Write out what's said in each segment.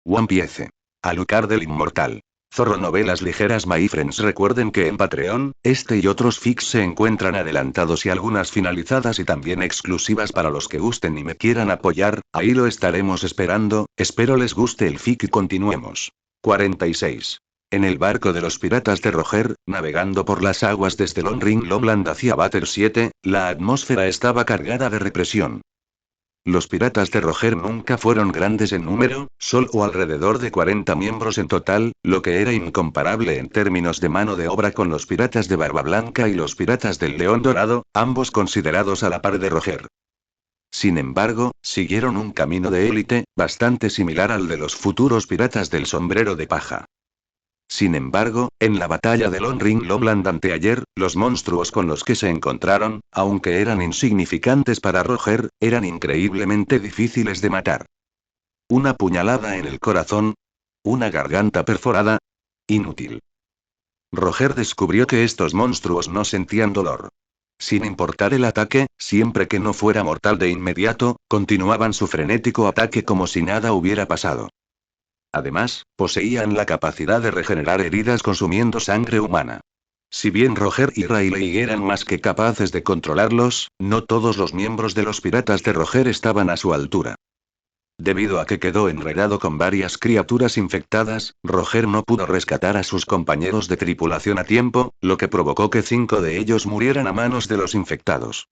One Piece. Alucard el Inmortal. Zorro Novelas Ligeras. My friends, recuerden que en Patreon, este y otros fics se encuentran adelantados y algunas finalizadas y también exclusivas para los que gusten y me quieran apoyar, ahí lo estaremos esperando, espero les guste el fic y continuemos. 46. En el barco de los piratas de Roger, navegando por las aguas desde Long Ring Lowland hacia Batter 7, la atmósfera estaba cargada de represión. Los piratas de Roger nunca fueron grandes en número, solo alrededor de 40 miembros en total, lo que era incomparable en términos de mano de obra con los piratas de Barba Blanca y los piratas del León Dorado, ambos considerados a la par de Roger. Sin embargo, siguieron un camino de élite, bastante similar al de los futuros piratas del sombrero de paja. Sin embargo, en la batalla de Long Ring Lowland anteayer, los monstruos con los que se encontraron, aunque eran insignificantes para Roger, eran increíblemente difíciles de matar. Una puñalada en el corazón. Una garganta perforada. Inútil. Roger descubrió que estos monstruos no sentían dolor. Sin importar el ataque, siempre que no fuera mortal de inmediato, continuaban su frenético ataque como si nada hubiera pasado. Además, poseían la capacidad de regenerar heridas consumiendo sangre humana. Si bien Roger y Riley eran más que capaces de controlarlos, no todos los miembros de los piratas de Roger estaban a su altura. Debido a que quedó enredado con varias criaturas infectadas, Roger no pudo rescatar a sus compañeros de tripulación a tiempo, lo que provocó que 5 de ellos murieran a manos de los infectados.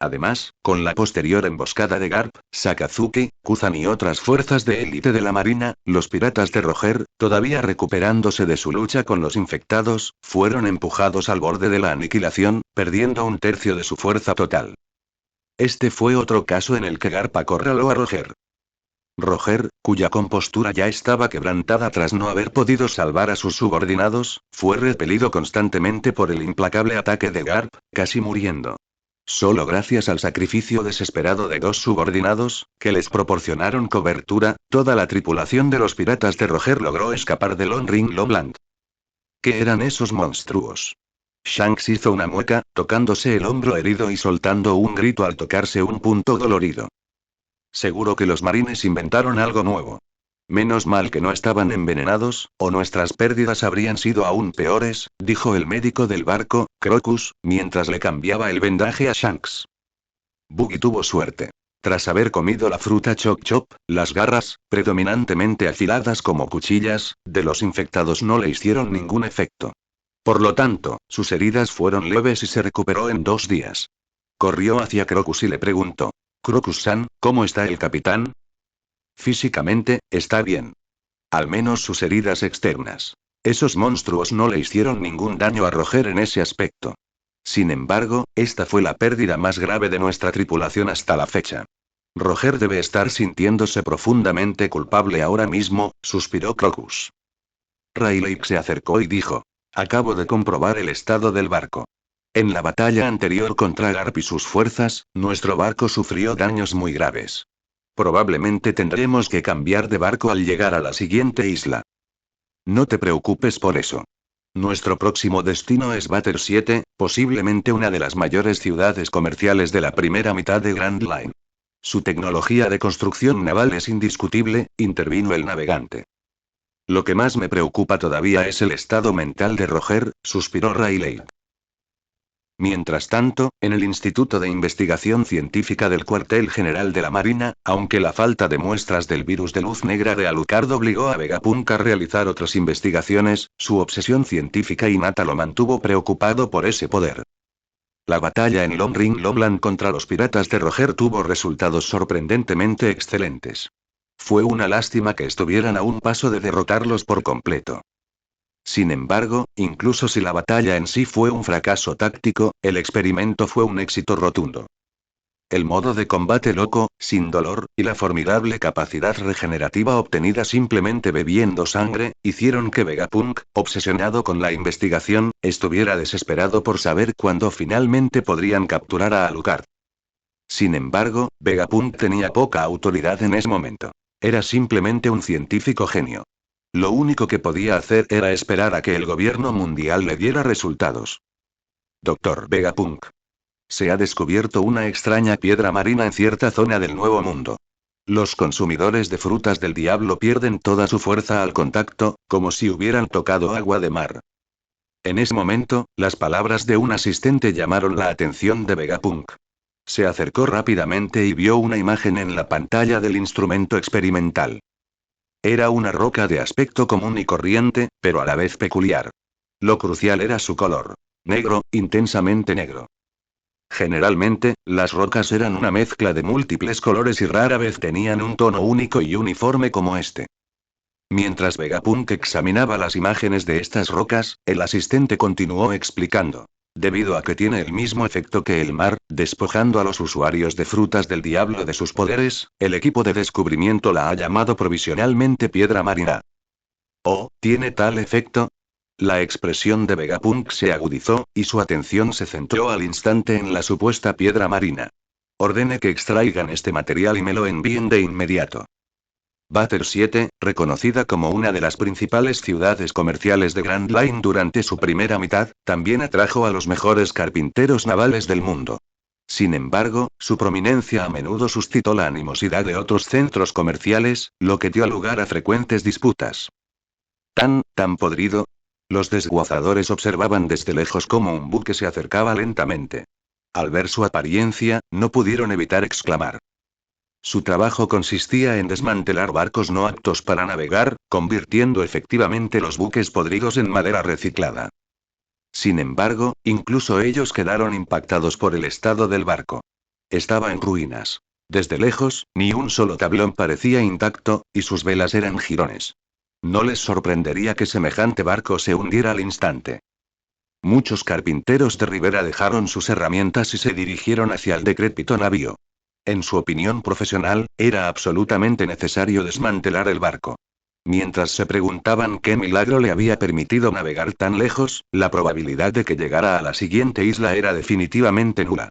Además, con la posterior emboscada de Garp, Sakazuki, Kuzan y otras fuerzas de élite de la marina, los piratas de Roger, todavía recuperándose de su lucha con los infectados, fueron empujados al borde de la aniquilación, perdiendo 1/3 de su fuerza total. Este fue otro caso en el que Garp acorraló a Roger. Roger, cuya compostura ya estaba quebrantada tras no haber podido salvar a sus subordinados, fue repelido constantemente por el implacable ataque de Garp, casi muriendo. Solo gracias al sacrificio desesperado de 2 subordinados, que les proporcionaron cobertura, toda la tripulación de los piratas de Roger logró escapar de Long Ring Lowland. ¿Qué eran esos monstruos? Shanks hizo una mueca, tocándose el hombro herido y soltando un grito al tocarse un punto dolorido. Seguro que los marines inventaron algo nuevo. Menos mal que no estaban envenenados, o nuestras pérdidas habrían sido aún peores, dijo el médico del barco, Crocus, mientras le cambiaba el vendaje a Shanks. Buggy tuvo suerte. Tras haber comido la fruta Chop Chop, las garras, predominantemente afiladas como cuchillas, de los infectados no le hicieron ningún efecto. Por lo tanto, sus heridas fueron leves y se recuperó en 2 días. Corrió hacia Crocus y le preguntó: Crocus-san, ¿cómo está el capitán? Físicamente, está bien. Al menos sus heridas externas. Esos monstruos no le hicieron ningún daño a Roger en ese aspecto. Sin embargo, esta fue la pérdida más grave de nuestra tripulación hasta la fecha. Roger debe estar sintiéndose profundamente culpable ahora mismo, suspiró Crocus. Riley se acercó y dijo: Acabo de comprobar el estado del barco. En la batalla anterior contra Garp y sus fuerzas, nuestro barco sufrió daños muy graves. Probablemente tendremos que cambiar de barco al llegar a la siguiente isla. No te preocupes por eso. Nuestro próximo destino es Batter 7, posiblemente una de las mayores ciudades comerciales de la primera mitad de Grand Line. Su tecnología de construcción naval es indiscutible, intervino el navegante. Lo que más me preocupa todavía es el estado mental de Roger, suspiró Riley. Mientras tanto, en el Instituto de Investigación Científica del Cuartel General de la Marina, aunque la falta de muestras del virus de luz negra de Alucard obligó a Vegapunk a realizar otras investigaciones, su obsesión científica innata lo mantuvo preocupado por ese poder. La batalla en Long Ring Lowland contra los piratas de Roger tuvo resultados sorprendentemente excelentes. Fue una lástima que estuvieran a un paso de derrotarlos por completo. Sin embargo, incluso si la batalla en sí fue un fracaso táctico, el experimento fue un éxito rotundo. El modo de combate loco, sin dolor, y la formidable capacidad regenerativa obtenida simplemente bebiendo sangre, hicieron que Vegapunk, obsesionado con la investigación, estuviera desesperado por saber cuándo finalmente podrían capturar a Alucard. Sin embargo, Vegapunk tenía poca autoridad en ese momento. Era simplemente un científico genio. Lo único que podía hacer era esperar a que el gobierno mundial le diera resultados. Dr. Vegapunk. Se ha descubierto una extraña piedra marina en cierta zona del Nuevo Mundo. Los consumidores de frutas del diablo pierden toda su fuerza al contacto, como si hubieran tocado agua de mar. En ese momento, las palabras de un asistente llamaron la atención de Vegapunk. Se acercó rápidamente y vio una imagen en la pantalla del instrumento experimental. Era una roca de aspecto común y corriente, pero a la vez peculiar. Lo crucial era su color. Negro, intensamente negro. Generalmente, las rocas eran una mezcla de múltiples colores y rara vez tenían un tono único y uniforme como este. Mientras Vegapunk examinaba las imágenes de estas rocas, el asistente continuó explicando. Debido a que tiene el mismo efecto que el mar, despojando a los usuarios de frutas del diablo de sus poderes, el equipo de descubrimiento la ha llamado provisionalmente piedra marina. Oh, ¿tiene tal efecto? La expresión de Vegapunk se agudizó, y su atención se centró al instante en la supuesta piedra marina. Ordene que extraigan este material y me lo envíen de inmediato. Batter 7, reconocida como una de las principales ciudades comerciales de Grand Line durante su primera mitad, también atrajo a los mejores carpinteros navales del mundo. Sin embargo, su prominencia a menudo suscitó la animosidad de otros centros comerciales, lo que dio lugar a frecuentes disputas. ¿Tan podrido? Los desguazadores observaban desde lejos cómo un buque se acercaba lentamente. Al ver su apariencia, no pudieron evitar exclamar. Su trabajo consistía en desmantelar barcos no aptos para navegar, convirtiendo efectivamente los buques podridos en madera reciclada. Sin embargo, incluso ellos quedaron impactados por el estado del barco. Estaba en ruinas. Desde lejos, ni un solo tablón parecía intacto, y sus velas eran jirones. No les sorprendería que semejante barco se hundiera al instante. Muchos carpinteros de Rivera dejaron sus herramientas y se dirigieron hacia el decrépito navío. En su opinión profesional, era absolutamente necesario desmantelar el barco. Mientras se preguntaban qué milagro le había permitido navegar tan lejos, la probabilidad de que llegara a la siguiente isla era definitivamente nula.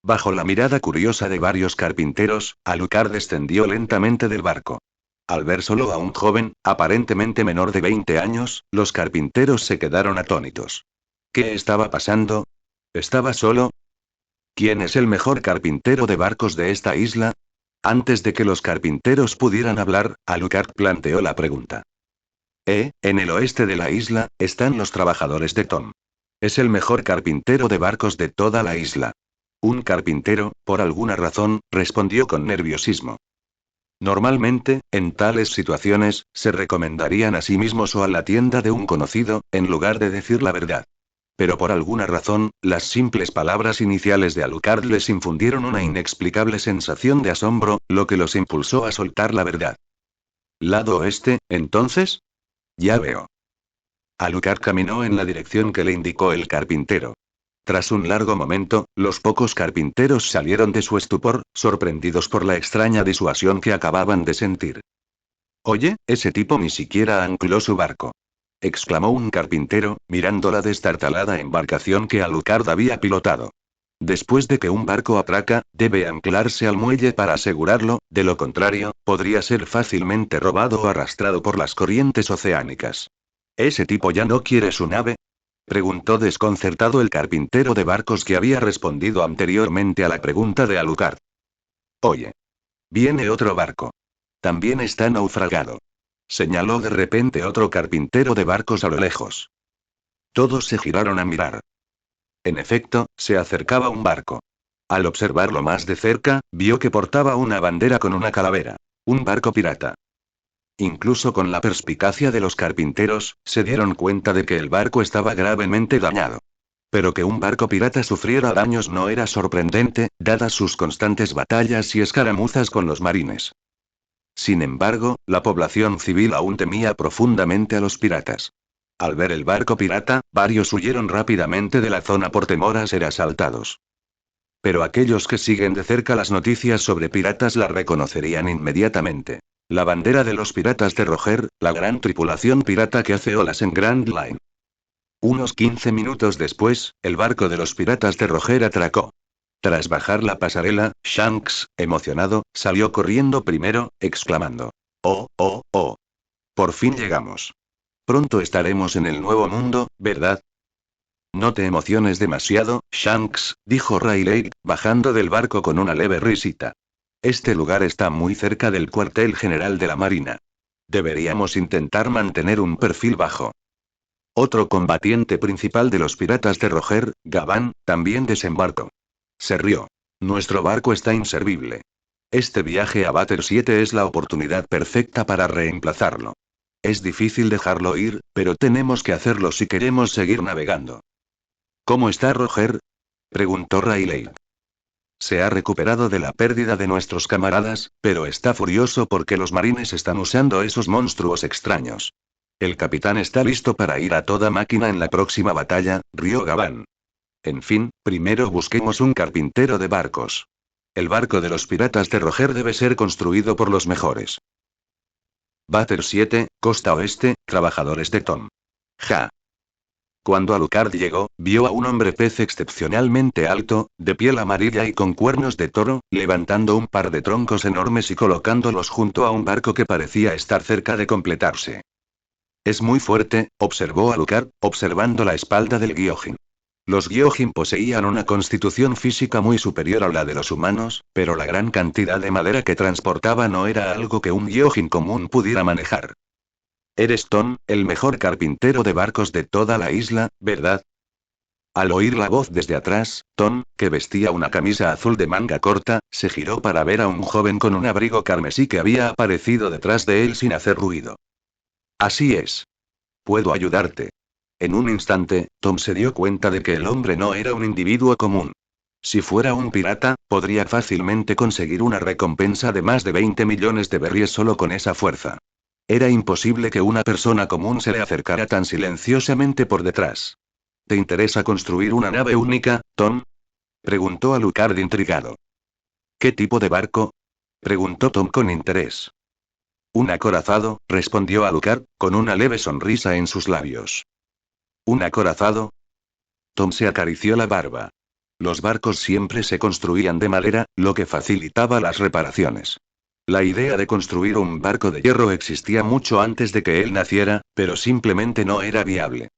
Bajo la mirada curiosa de varios carpinteros, Alucard descendió lentamente del barco. Al ver solo a un joven, aparentemente menor de 20 años, los carpinteros se quedaron atónitos. ¿Qué estaba pasando? ¿Estaba solo? ¿Quién es el mejor carpintero de barcos de esta isla? Antes de que los carpinteros pudieran hablar, Alucard planteó la pregunta. En el oeste de la isla, están los trabajadores de Tom. Es el mejor carpintero de barcos de toda la isla. Un carpintero, por alguna razón, respondió con nerviosismo. Normalmente, en tales situaciones, se recomendarían a sí mismos o a la tienda de un conocido, en lugar de decir la verdad. Pero por alguna razón, las simples palabras iniciales de Alucard les infundieron una inexplicable sensación de asombro, lo que los impulsó a soltar la verdad. ¿Lado oeste, entonces? Ya veo. Alucard caminó en la dirección que le indicó el carpintero. Tras un largo momento, los pocos carpinteros salieron de su estupor, sorprendidos por la extraña disuasión que acababan de sentir. Oye, ese tipo ni siquiera ancló su barco. Exclamó un carpintero, mirando la destartalada embarcación que Alucard había pilotado. Después de que un barco atraca, debe anclarse al muelle para asegurarlo, de lo contrario, podría ser fácilmente robado o arrastrado por las corrientes oceánicas. ¿Ese tipo ya no quiere su nave? Preguntó desconcertado el carpintero de barcos que había respondido anteriormente a la pregunta de Alucard. Oye. Viene otro barco. También está naufragado. Señaló de repente otro carpintero de barcos a lo lejos. Todos se giraron a mirar. En efecto, se acercaba un barco. Al observarlo más de cerca, vio que portaba una bandera con una calavera. Un barco pirata. Incluso con la perspicacia de los carpinteros, se dieron cuenta de que el barco estaba gravemente dañado. Pero que un barco pirata sufriera daños no era sorprendente, dadas sus constantes batallas y escaramuzas con los marines. Sin embargo, la población civil aún temía profundamente a los piratas. Al ver el barco pirata, varios huyeron rápidamente de la zona por temor a ser asaltados. Pero aquellos que siguen de cerca las noticias sobre piratas la reconocerían inmediatamente. La bandera de los piratas de Roger, la gran tripulación pirata que hace olas en Grand Line. Unos 15 minutos después, el barco de los piratas de Roger atracó. Tras bajar la pasarela, Shanks, emocionado, salió corriendo primero, exclamando. ¡Oh, oh, oh! Por fin llegamos. Pronto estaremos en el nuevo mundo, ¿verdad? No te emociones demasiado, Shanks, dijo Riley, bajando del barco con una leve risita. Este lugar está muy cerca del cuartel general de la Marina. Deberíamos intentar mantener un perfil bajo. Otro combatiente principal de los piratas de Roger, Gabán, también desembarcó. Se rió. Nuestro barco está inservible. Este viaje a Bater 7 es la oportunidad perfecta para reemplazarlo. Es difícil dejarlo ir, pero tenemos que hacerlo si queremos seguir navegando. ¿Cómo está Roger? Preguntó Riley. Se ha recuperado de la pérdida de nuestros camaradas, pero está furioso porque los marines están usando esos monstruos extraños. El capitán está listo para ir a toda máquina en la próxima batalla, rió Gabán. En fin, primero busquemos un carpintero de barcos. El barco de los piratas de Roger debe ser construido por los mejores. Bater 7, costa oeste, trabajadores de Tom. Ja. Cuando Alucard llegó, vio a un hombre pez excepcionalmente alto, de piel amarilla y con cuernos de toro, levantando un par de troncos enormes y colocándolos junto a un barco que parecía estar cerca de completarse. Es muy fuerte, observó Alucard, observando la espalda del Gyojin. Los Gyojin poseían una constitución física muy superior a la de los humanos, pero la gran cantidad de madera que transportaba no era algo que un Gyojin común pudiera manejar. Eres Tom, el mejor carpintero de barcos de toda la isla, ¿verdad? Al oír la voz desde atrás, Tom, que vestía una camisa azul de manga corta, se giró para ver a un joven con un abrigo carmesí que había aparecido detrás de él sin hacer ruido. Así es. Puedo ayudarte. En un instante, Tom se dio cuenta de que el hombre no era un individuo común. Si fuera un pirata, podría fácilmente conseguir una recompensa de más de 20 millones de berries solo con esa fuerza. Era imposible que una persona común se le acercara tan silenciosamente por detrás. ¿Te interesa construir una nave única, Tom? Preguntó Alucard intrigado. ¿Qué tipo de barco? Preguntó Tom con interés. Un acorazado, respondió Alucard, con una leve sonrisa en sus labios. ¿Un acorazado? Tom se acarició la barba. Los barcos siempre se construían de madera, lo que facilitaba las reparaciones. La idea de construir un barco de hierro existía mucho antes de que él naciera, pero simplemente no era viable.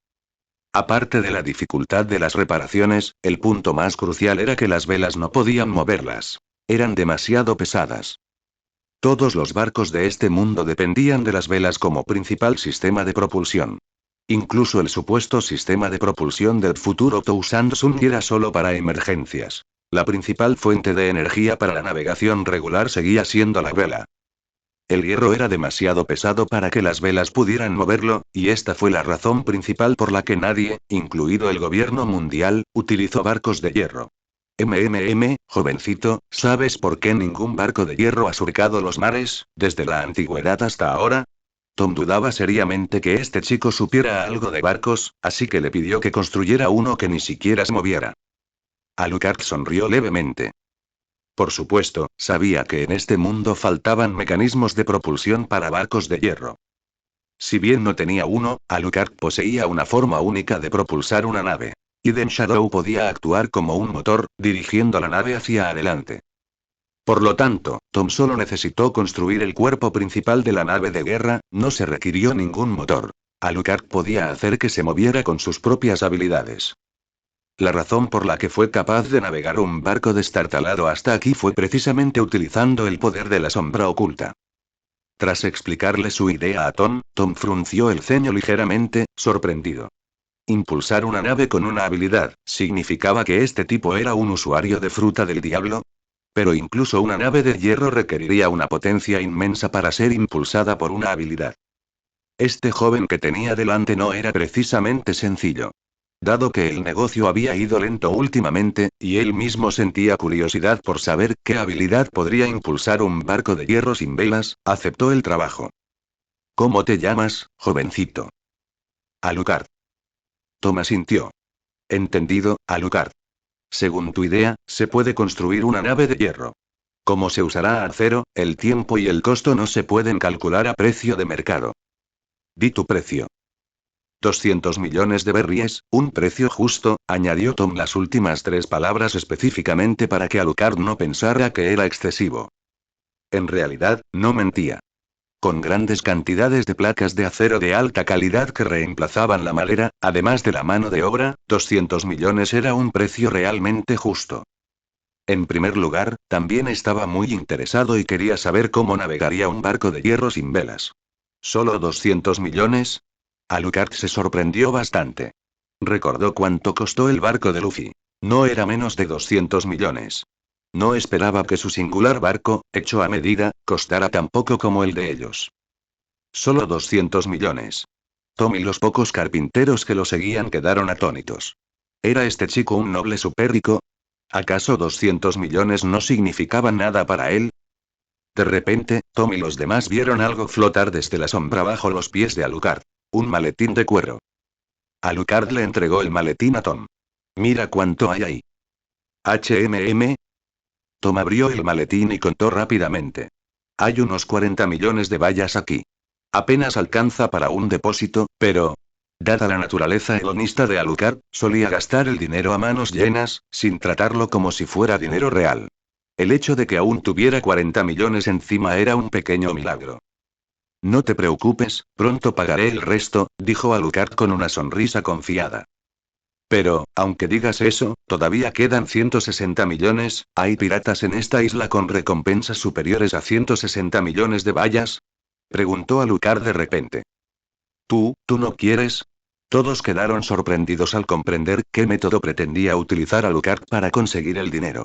Aparte de la dificultad de las reparaciones, el punto más crucial era que las velas no podían moverlas. Eran demasiado pesadas. Todos los barcos de este mundo dependían de las velas como principal sistema de propulsión. Incluso el supuesto sistema de propulsión del futuro Toussaint Sun era solo para emergencias. La principal fuente de energía para la navegación regular seguía siendo la vela. El hierro era demasiado pesado para que las velas pudieran moverlo, y esta fue la razón principal por la que nadie, incluido el gobierno mundial, utilizó barcos de hierro. Jovencito, ¿sabes por qué ningún barco de hierro ha surcado los mares, desde la antigüedad hasta ahora? Tom dudaba seriamente que este chico supiera algo de barcos, así que le pidió que construyera uno que ni siquiera se moviera. Alucard sonrió levemente. Por supuesto, sabía que en este mundo faltaban mecanismos de propulsión para barcos de hierro. Si bien no tenía uno, Alucard poseía una forma única de propulsar una nave. Eden Shadow podía actuar como un motor, dirigiendo la nave hacia adelante. Por lo tanto, Tom solo necesitó construir el cuerpo principal de la nave de guerra, no se requirió ningún motor. Alucard podía hacer que se moviera con sus propias habilidades. La razón por la que fue capaz de navegar un barco destartalado hasta aquí fue precisamente utilizando el poder de la sombra oculta. Tras explicarle su idea a Tom, Tom frunció el ceño ligeramente, sorprendido. Impulsar una nave con una habilidad, ¿significaba que este tipo era un usuario de fruta del diablo? Pero incluso una nave de hierro requeriría una potencia inmensa para ser impulsada por una habilidad. Este joven que tenía delante no era precisamente sencillo. Dado que el negocio había ido lento últimamente, y él mismo sentía curiosidad por saber qué habilidad podría impulsar un barco de hierro sin velas, aceptó el trabajo. ¿Cómo te llamas, jovencito? Alucard. Tom asintió. Entendido, Alucard. Según tu idea, se puede construir una nave de hierro. Como se usará acero, el tiempo y el costo no se pueden calcular a precio de mercado. Di tu precio. 200 millones de berries, un precio justo, añadió Tom las últimas 3 palabras específicamente para que Alucard no pensara que era excesivo. En realidad, no mentía. Con grandes cantidades de placas de acero de alta calidad que reemplazaban la madera, además de la mano de obra, 200 millones era un precio realmente justo. En primer lugar, también estaba muy interesado y quería saber cómo navegaría un barco de hierro sin velas. ¿Solo 200 millones? Alucard se sorprendió bastante. Recordó cuánto costó el barco de Luffy. No era menos de 200 millones. No esperaba que su singular barco, hecho a medida, costara tan poco como el de ellos. Solo 200 millones. Tom y los pocos carpinteros que lo seguían quedaron atónitos. ¿Era este chico un noble superrico? ¿Acaso 200 millones no significaban nada para él? De repente, Tom y los demás vieron algo flotar desde la sombra bajo los pies de Alucard. Un maletín de cuero. Alucard le entregó el maletín a Tom. Mira cuánto hay ahí. HMM. Tom abrió el maletín y contó rápidamente. Hay unos 40 millones de bayas aquí. Apenas alcanza para un depósito, pero... Dada la naturaleza hedonista de Alucard, solía gastar el dinero a manos llenas, sin tratarlo como si fuera dinero real. El hecho de que aún tuviera 40 millones encima era un pequeño milagro. No te preocupes, pronto pagaré el resto, dijo Alucard con una sonrisa confiada. Pero, aunque digas eso, todavía quedan 160 millones, ¿hay piratas en esta isla con recompensas superiores a 160 millones de bayas? Preguntó Alucard de repente. ¿Tú no quieres? Todos quedaron sorprendidos al comprender qué método pretendía utilizar Alucard para conseguir el dinero.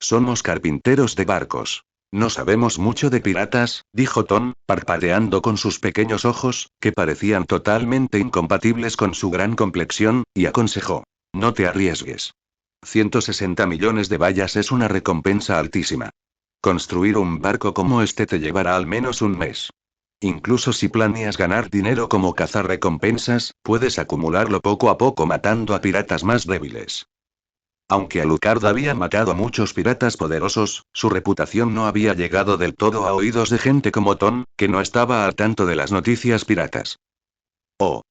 Somos carpinteros de barcos. No sabemos mucho de piratas, dijo Tom, parpadeando con sus pequeños ojos, que parecían totalmente incompatibles con su gran complexión, y aconsejó. No te arriesgues. 160 millones de bayas es una recompensa altísima. Construir un barco como este te llevará al menos un mes. Incluso si planeas ganar dinero como cazar recompensas, puedes acumularlo poco a poco matando a piratas más débiles. Aunque Alucard había matado a muchos piratas poderosos, su reputación no había llegado del todo a oídos de gente como Tom, que no estaba al tanto de las noticias piratas. Oh.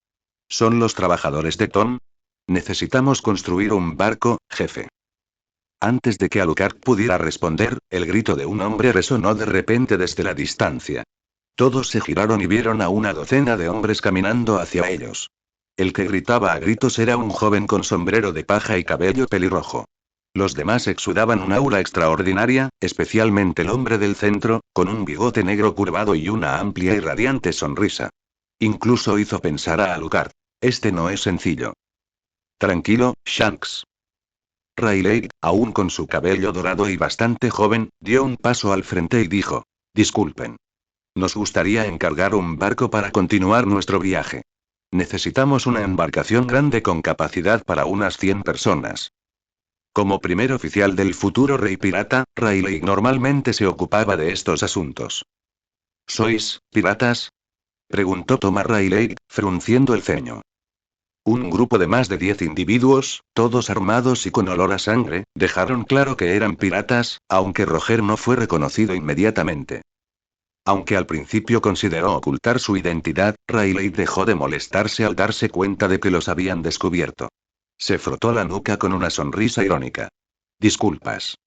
¿Son los trabajadores de Tom? Necesitamos construir un barco, jefe. Antes de que Alucard pudiera responder, el grito de un hombre resonó de repente desde la distancia. Todos se giraron y vieron a una docena de hombres caminando hacia ellos. El que gritaba a gritos era un joven con sombrero de paja y cabello pelirrojo. Los demás exudaban un aura extraordinaria, especialmente el hombre del centro, con un bigote negro curvado y una amplia y radiante sonrisa. Incluso hizo pensar a Alucard. Este no es sencillo. Tranquilo, Shanks. Rayleigh, aún con su cabello dorado y bastante joven, dio un paso al frente y dijo. Disculpen. Nos gustaría encargar un barco para continuar nuestro viaje. Necesitamos una embarcación grande con capacidad para unas 100 personas. Como primer oficial del futuro rey pirata, Rayleigh normalmente se ocupaba de estos asuntos. ¿Sois piratas? Preguntó Thomas Rayleigh, frunciendo el ceño. Un grupo de más de 10 individuos, todos armados y con olor a sangre, dejaron claro que eran piratas, aunque Roger no fue reconocido inmediatamente. Aunque al principio consideró ocultar su identidad, Rayleigh dejó de molestarse al darse cuenta de que los habían descubierto. Se frotó la nuca con una sonrisa irónica. Disculpas.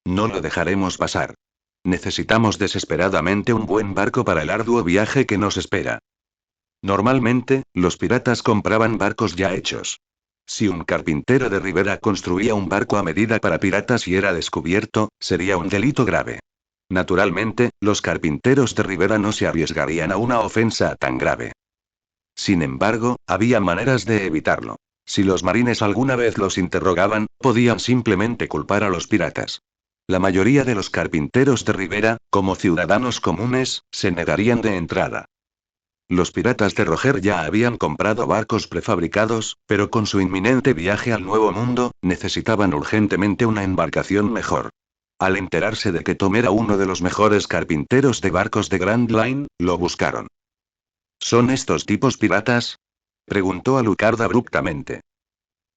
No lo dejaremos pasar. Necesitamos desesperadamente un buen barco para el arduo viaje que nos espera. Normalmente, los piratas compraban barcos ya hechos. Si un carpintero de Rivera construía un barco a medida para piratas y era descubierto, sería un delito grave. Naturalmente, los carpinteros de Rivera no se arriesgarían a una ofensa tan grave. Sin embargo, había maneras de evitarlo. Si los marines alguna vez los interrogaban, podían simplemente culpar a los piratas. La mayoría de los carpinteros de Rivera, como ciudadanos comunes, se negarían de entrada. Los piratas de Roger ya habían comprado barcos prefabricados, pero con su inminente viaje al Nuevo Mundo, necesitaban urgentemente una embarcación mejor. Al enterarse de que Tom era uno de los mejores carpinteros de barcos de Grand Line, lo buscaron. ¿Son estos tipos piratas? Preguntó Alucard abruptamente.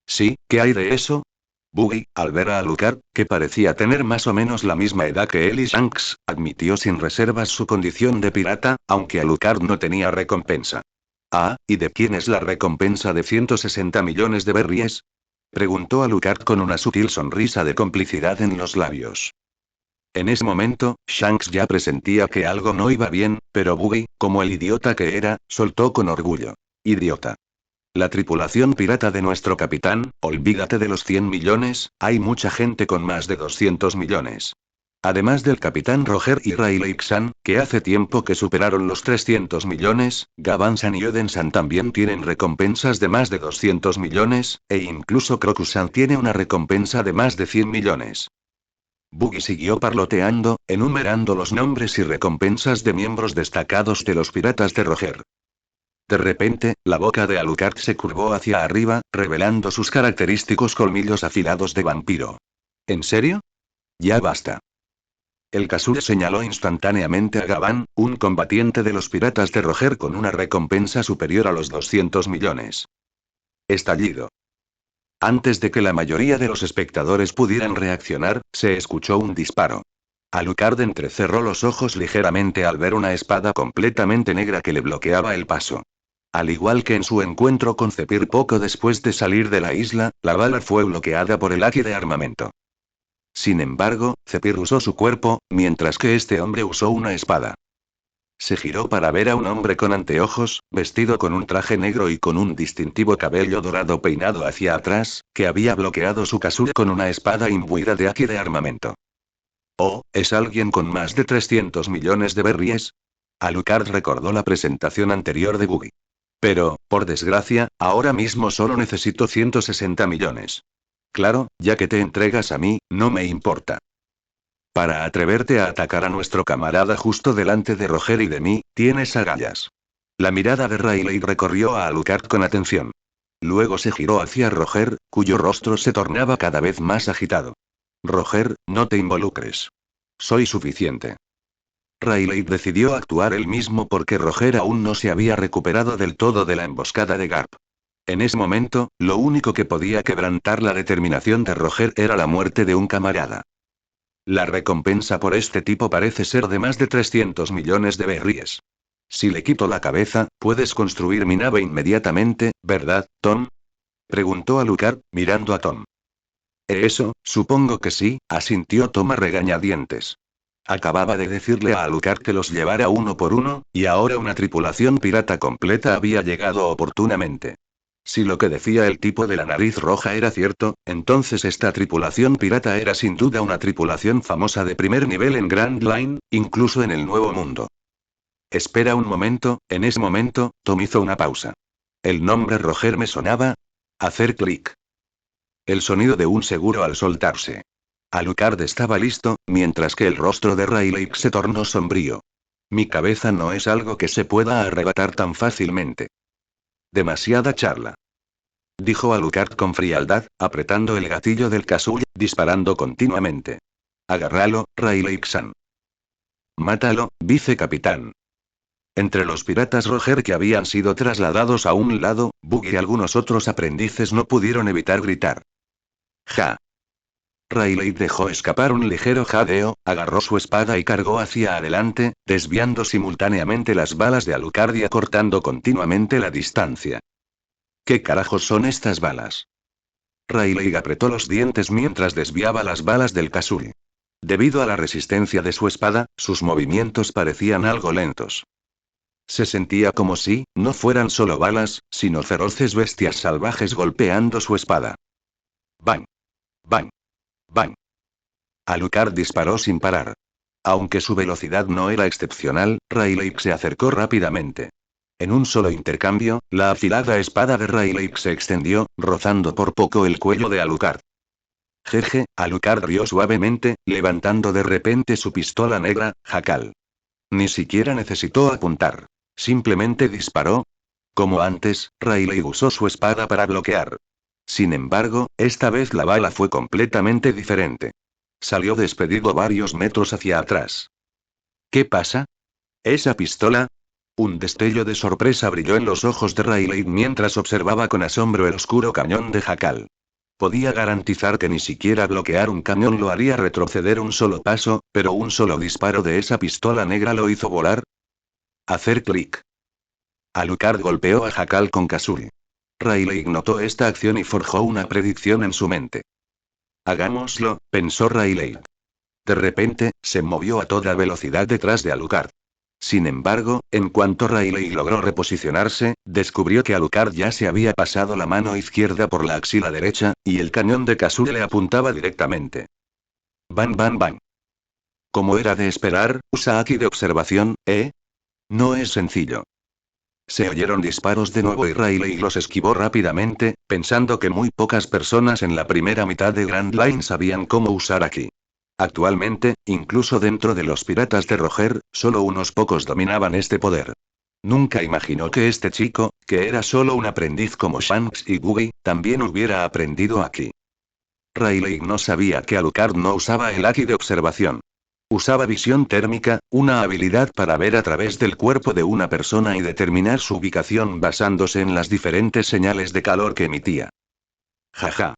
Sí, ¿qué hay de eso? Buggy, al ver a Alucard, que parecía tener más o menos la misma edad que él y Shanks, admitió sin reservas su condición de pirata, aunque Alucard no tenía recompensa. Ah, ¿y de quién es la recompensa de 160 millones de berries? Preguntó Alucard con una sutil sonrisa de complicidad en los labios. En ese momento, Shanks ya presentía que algo no iba bien, pero Buggy, como el idiota que era, soltó con orgullo. Idiota. La tripulación pirata de nuestro capitán, olvídate de los 100 millones, hay mucha gente con más de 200 millones. Además del capitán Roger y Rayleigh-san, que hace tiempo que superaron los 300 millones, Gavan-san y Oden-san también tienen recompensas de más de 200 millones, e incluso Crocus-san tiene una recompensa de más de 100 millones. Buggy siguió parloteando, enumerando los nombres y recompensas de miembros destacados de los piratas de Roger. De repente, la boca de Alucard se curvó hacia arriba, revelando sus característicos colmillos afilados de vampiro. ¿En serio? Ya basta. El Kasure señaló instantáneamente a Gavan, un combatiente de los piratas de Roger con una recompensa superior a los 200 millones. Estallido. Antes de que la mayoría de los espectadores pudieran reaccionar, se escuchó un disparo. Alucard entrecerró los ojos ligeramente al ver una espada completamente negra que le bloqueaba el paso. Al igual que en su encuentro con Zephyr poco después de salir de la isla, la bala fue bloqueada por el haki de armamento. Sin embargo, Zephyr usó su cuerpo, mientras que este hombre usó una espada. Se giró para ver a un hombre con anteojos, vestido con un traje negro y con un distintivo cabello dorado peinado hacia atrás, que había bloqueado su Kasure con una espada imbuida de haki de armamento. Oh, ¿es alguien con más de 300 millones de berries? Alucard recordó la presentación anterior de Buggy. Pero, por desgracia, ahora mismo solo necesito 160 millones. Claro, ya que te entregas a mí, no me importa. Para atreverte a atacar a nuestro camarada justo delante de Roger y de mí, tienes agallas. La mirada de Rayleigh recorrió a Alucard con atención. Luego se giró hacia Roger, cuyo rostro se tornaba cada vez más agitado. Roger, no te involucres. Soy suficiente. Rayleigh decidió actuar él mismo porque Roger aún no se había recuperado del todo de la emboscada de Garp. En ese momento, lo único que podía quebrantar la determinación de Roger era la muerte de un camarada. La recompensa por este tipo parece ser de más de 300 millones de berries. Si le quito la cabeza, puedes construir mi nave inmediatamente, ¿verdad, Tom? Preguntó Alucard, mirando a Tom. Eso, supongo que sí, asintió Tom a regañadientes. Acababa de decirle a Alucard que los llevara uno por uno, y ahora una tripulación pirata completa había llegado oportunamente. Si lo que decía el tipo de la nariz roja era cierto, entonces esta tripulación pirata era sin duda una tripulación famosa de primer nivel en Grand Line, incluso en el Nuevo Mundo. Espera un momento, en ese momento, Tom hizo una pausa. El nombre Roger me sonaba. Hacer clic. El sonido de un seguro al soltarse. Alucard estaba listo, mientras que el rostro de Rayleigh se tornó sombrío. Mi cabeza no es algo que se pueda arrebatar tan fácilmente. Demasiada charla. Dijo Alucard con frialdad, apretando el gatillo del Kasure, disparando continuamente. Agárralo, Rayleigh-san. Mátalo, vicecapitán. Entre los piratas Roger que habían sido trasladados a un lado, Buggy y algunos otros aprendices no pudieron evitar gritar. Ja. Rayleigh dejó escapar un ligero jadeo, agarró su espada y cargó hacia adelante, desviando simultáneamente las balas de Alucard y acortando continuamente la distancia. ¿Qué carajos son estas balas? Rayleigh apretó los dientes mientras desviaba las balas del Kasure. Debido a la resistencia de su espada, sus movimientos parecían algo lentos. Se sentía como si, no fueran solo balas, sino feroces bestias salvajes golpeando su espada. ¡Bang! ¡Bang! ¡Bang! Alucard disparó sin parar. Aunque su velocidad no era excepcional, Rayleigh se acercó rápidamente. En un solo intercambio, la afilada espada de Rayleigh se extendió, rozando por poco el cuello de Alucard. Jeje, Alucard rió suavemente, levantando de repente su pistola negra, Jackal. Ni siquiera necesitó apuntar. Simplemente disparó. Como antes, Rayleigh usó su espada para bloquear. Sin embargo, esta vez la bala fue completamente diferente. Salió despedido varios metros hacia atrás. ¿Qué pasa? ¿Esa pistola? Un destello de sorpresa brilló en los ojos de Rayleigh mientras observaba con asombro el oscuro cañón de Jackal. Podía garantizar que ni siquiera bloquear un cañón lo haría retroceder un solo paso, pero un solo disparo de esa pistola negra lo hizo volar. Hacer clic. Alucard golpeó a Jackal con Kasure. Rayleigh notó esta acción y forjó una predicción en su mente. Hagámoslo, pensó Rayleigh. De repente, se movió a toda velocidad detrás de Alucard. Sin embargo, en cuanto Riley logró reposicionarse, descubrió que Alucard ya se había pasado la mano izquierda por la axila derecha, y el cañón de Kazure le apuntaba directamente. Bang bang bang. Como era de esperar, usa Aki de observación, ¿eh? No es sencillo. Se oyeron disparos de nuevo y Riley los esquivó rápidamente, pensando que muy pocas personas en la primera mitad de Grand Line sabían cómo usar Aki. Actualmente, incluso dentro de los piratas de Roger, solo unos pocos dominaban este poder. Nunca imaginó que este chico, que era solo un aprendiz como Shanks y Googie, también hubiera aprendido Aki. Riley no sabía que Alucard no usaba el Aki de observación. Usaba visión térmica, una habilidad para ver a través del cuerpo de una persona y determinar su ubicación basándose en las diferentes señales de calor que emitía. Jaja.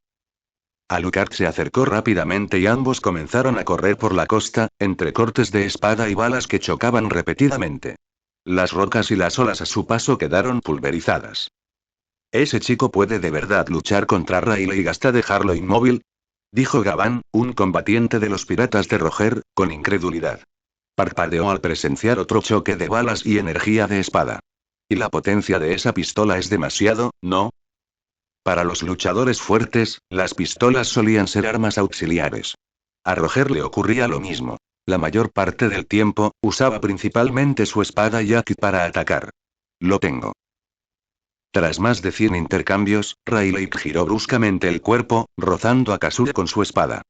Alucard se acercó rápidamente y ambos comenzaron a correr por la costa, entre cortes de espada y balas que chocaban repetidamente. Las rocas y las olas a su paso quedaron pulverizadas. ¿Ese chico puede de verdad luchar contra Riley hasta dejarlo inmóvil? Dijo Gavin, un combatiente de los piratas de Roger, con incredulidad. Parpadeó al presenciar otro choque de balas y energía de espada. ¿Y la potencia de esa pistola es demasiado, no? Para los luchadores fuertes, las pistolas solían ser armas auxiliares. A Roger le ocurría lo mismo. La mayor parte del tiempo, usaba principalmente su espada y Aki para atacar. Lo tengo. Tras más de 100 intercambios, Riley giró bruscamente el cuerpo, rozando a Kazure con su espada.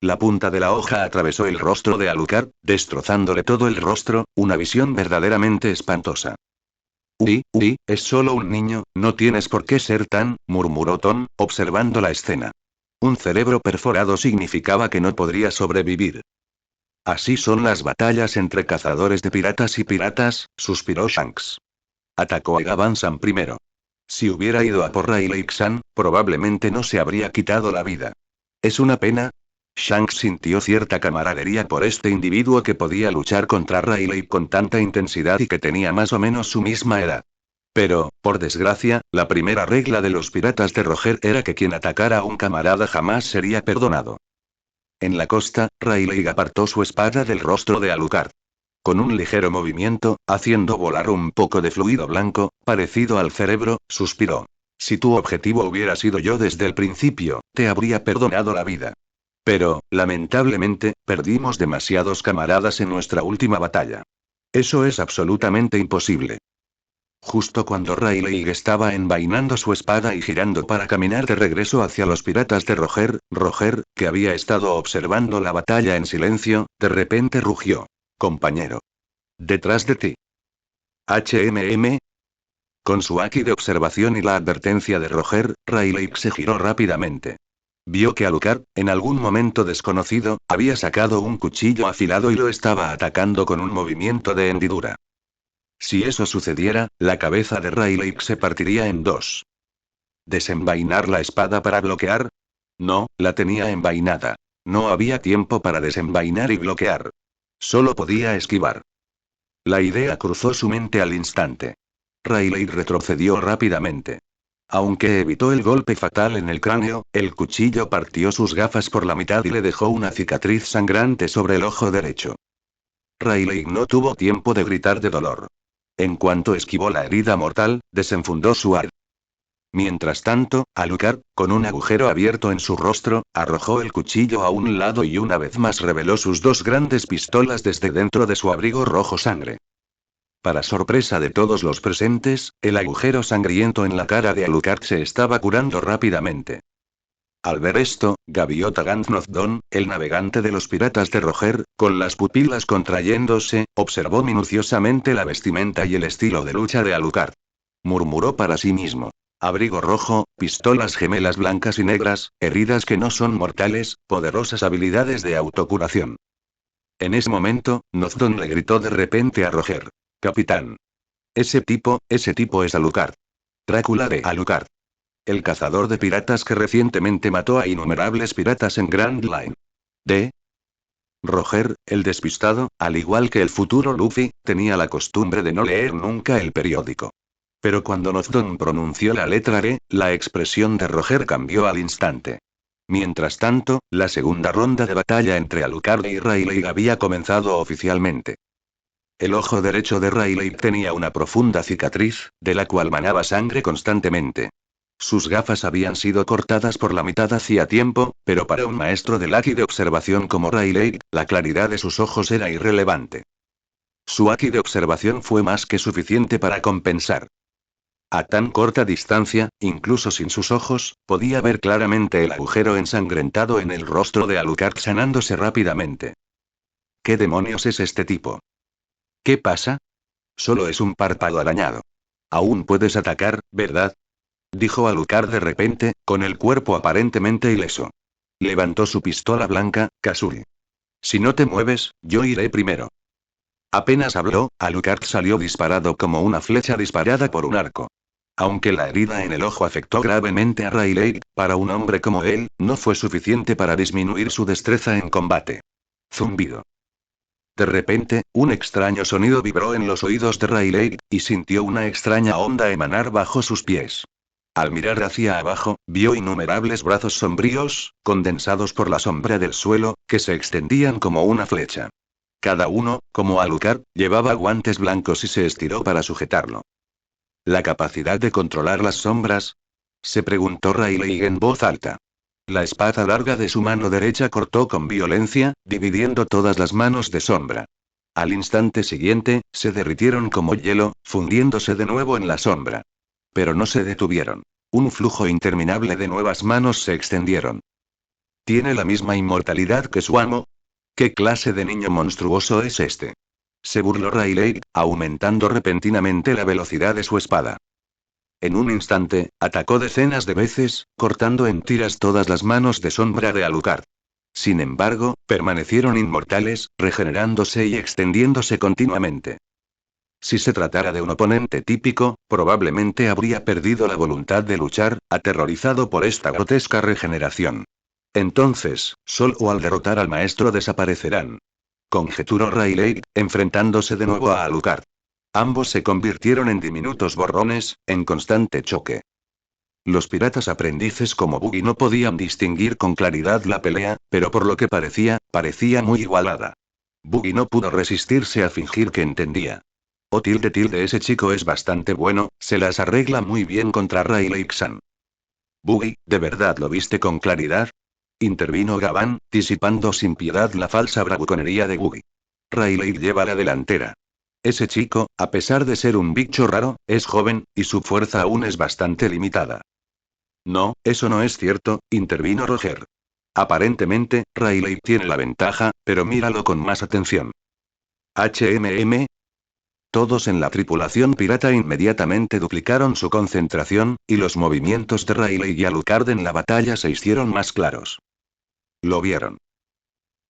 La punta de la hoja atravesó el rostro de Alucard, destrozándole todo el rostro, una visión verdaderamente espantosa. Uy, es solo un niño, no tienes por qué ser tan, murmuró Tom, observando la escena. Un cerebro perforado significaba que no podría sobrevivir. Así son las batallas entre cazadores de piratas y piratas, suspiró Shanks. Atacó a Gavan-san primero. Si hubiera ido a por Riley-san, probablemente no se habría quitado la vida. ¿Es una pena? Shanks sintió cierta camaradería por este individuo que podía luchar contra Riley con tanta intensidad y que tenía más o menos su misma edad. Pero, por desgracia, la primera regla de los piratas de Roger era que quien atacara a un camarada jamás sería perdonado. En la costa, Riley apartó su espada del rostro de Alucard. Con un ligero movimiento, haciendo volar un poco de fluido blanco, parecido al cerebro, suspiró. Si tu objetivo hubiera sido yo desde el principio, te habría perdonado la vida. Pero, lamentablemente, perdimos demasiados camaradas en nuestra última batalla. Eso es absolutamente imposible. Justo cuando Riley estaba envainando su espada y girando para caminar de regreso hacia los piratas de Roger, que había estado observando la batalla en silencio, de repente rugió. Compañero. Detrás de ti. HMM. Con su Aki de observación y la advertencia de Roger, Riley se giró rápidamente. Vio que Alucard, en algún momento desconocido, había sacado un cuchillo afilado y lo estaba atacando con un movimiento de hendidura. Si eso sucediera, la cabeza de Riley se partiría en dos. ¿Desenvainar la espada para bloquear? No, la tenía envainada. No había tiempo para desenvainar y bloquear. Solo podía esquivar. La idea cruzó su mente al instante. Riley retrocedió rápidamente. Aunque evitó el golpe fatal en el cráneo, el cuchillo partió sus gafas por la mitad y le dejó una cicatriz sangrante sobre el ojo derecho. Riley no tuvo tiempo de gritar de dolor. En cuanto esquivó la herida mortal, desenfundó su arma. Mientras tanto, Alucard, con un agujero abierto en su rostro, arrojó el cuchillo a un lado y una vez más reveló sus dos grandes pistolas desde dentro de su abrigo rojo sangre. Para sorpresa de todos los presentes, el agujero sangriento en la cara de Alucard se estaba curando rápidamente. Al ver esto, Gaviota Ganthnothdon, el navegante de los piratas de Roger, con las pupilas contrayéndose, observó minuciosamente la vestimenta y el estilo de lucha de Alucard. Murmuró para sí mismo. Abrigo rojo, pistolas gemelas blancas y negras, heridas que no son mortales, poderosas habilidades de autocuración. En ese momento, Nothdon le gritó de repente a Roger. Capitán. Ese tipo es Alucard. Drácula de Alucard. El cazador de piratas que recientemente mató a innumerables piratas en Grand Line. Roger, el despistado, al igual que el futuro Luffy, tenía la costumbre de no leer nunca el periódico. Pero cuando Nothdon pronunció la letra E, la expresión de Roger cambió al instante. Mientras tanto, la segunda ronda de batalla entre Alucard y Riley había comenzado oficialmente. El ojo derecho de Riley tenía una profunda cicatriz, de la cual manaba sangre constantemente. Sus gafas habían sido cortadas por la mitad hacía tiempo, pero para un maestro de Aki de observación como Riley, la claridad de sus ojos era irrelevante. Su Aki de observación fue más que suficiente para compensar. A tan corta distancia, incluso sin sus ojos, podía ver claramente el agujero ensangrentado en el rostro de Alucard sanándose rápidamente. ¿Qué demonios es este tipo? ¿Qué pasa? Solo es un párpado arañado. Aún puedes atacar, ¿verdad? Dijo Alucard de repente, con el cuerpo aparentemente ileso. Levantó su pistola blanca, Kazuri. Si no te mueves, yo iré primero. Apenas habló, Alucard salió disparado como una flecha disparada por un arco. Aunque la herida en el ojo afectó gravemente a Riley, para un hombre como él, no fue suficiente para disminuir su destreza en combate. Zumbido. De repente, un extraño sonido vibró en los oídos de Riley, y sintió una extraña onda emanar bajo sus pies. Al mirar hacia abajo, vio innumerables brazos sombríos, condensados por la sombra del suelo, que se extendían como una flecha. Cada uno, como Alucard, llevaba guantes blancos y se estiró para sujetarlo. ¿La capacidad de controlar las sombras? Se preguntó Riley en voz alta. La espada larga de su mano derecha cortó con violencia, dividiendo todas las manos de sombra. Al instante siguiente, se derritieron como hielo, fundiéndose de nuevo en la sombra. Pero no se detuvieron. Un flujo interminable de nuevas manos se extendieron. ¿Tiene la misma inmortalidad que su amo? ¿Qué clase de niño monstruoso es este? Se burló Riley, aumentando repentinamente la velocidad de su espada. En un instante, atacó decenas de veces, cortando en tiras todas las manos de sombra de Alucard. Sin embargo, permanecieron inmortales, regenerándose y extendiéndose continuamente. Si se tratara de un oponente típico, probablemente habría perdido la voluntad de luchar, aterrorizado por esta grotesca regeneración. Entonces, solo al derrotar al maestro desaparecerán. Conjeturó Riley, enfrentándose de nuevo a Alucard. Ambos se convirtieron en diminutos borrones, en constante choque. Los piratas aprendices como Buggy no podían distinguir con claridad la pelea, pero por lo que parecía muy igualada. Buggy no pudo resistirse a fingir que entendía. Oh ese chico es bastante bueno, se las arregla muy bien contra Riley-san. Buggy, ¿de verdad lo viste con claridad? Intervino Gavan, disipando sin piedad la falsa bravuconería de Buggy. Riley lleva la delantera. Ese chico, a pesar de ser un bicho raro, es joven, y su fuerza aún es bastante limitada. No, eso no es cierto, intervino Roger. Aparentemente, Riley tiene la ventaja, pero míralo con más atención. HMM. Todos en la tripulación pirata inmediatamente duplicaron su concentración, y los movimientos de Riley y Alucard en la batalla se hicieron más claros. Lo vieron.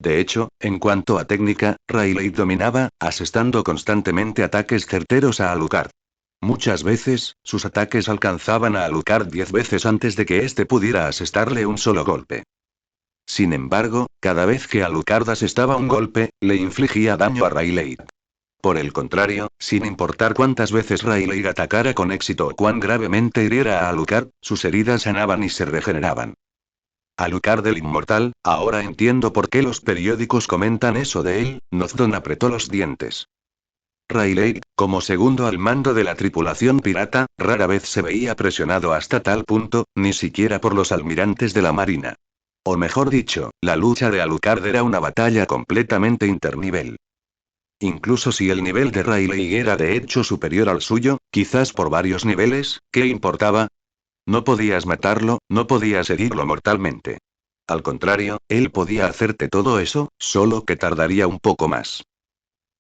De hecho, en cuanto a técnica, Riley dominaba, asestando constantemente ataques certeros a Alucard. Muchas veces, sus ataques alcanzaban a Alucard 10 veces antes de que éste pudiera asestarle un solo golpe. Sin embargo, cada vez que Alucard asestaba un golpe, le infligía daño a Riley. Por el contrario, sin importar cuántas veces Riley atacara con éxito o cuán gravemente hiriera a Alucard, sus heridas sanaban y se regeneraban. Alucard el inmortal, ahora entiendo por qué los periódicos comentan eso de él, Nozdon apretó los dientes. Riley, como segundo al mando de la tripulación pirata, rara vez se veía presionado hasta tal punto, ni siquiera por los almirantes de la marina. O mejor dicho, la lucha de Alucard era una batalla completamente internivel. Incluso si el nivel de Riley era de hecho superior al suyo, quizás por varios niveles, ¿qué importaba? No podías matarlo, no podías herirlo mortalmente. Al contrario, él podía hacerte todo eso, solo que tardaría un poco más.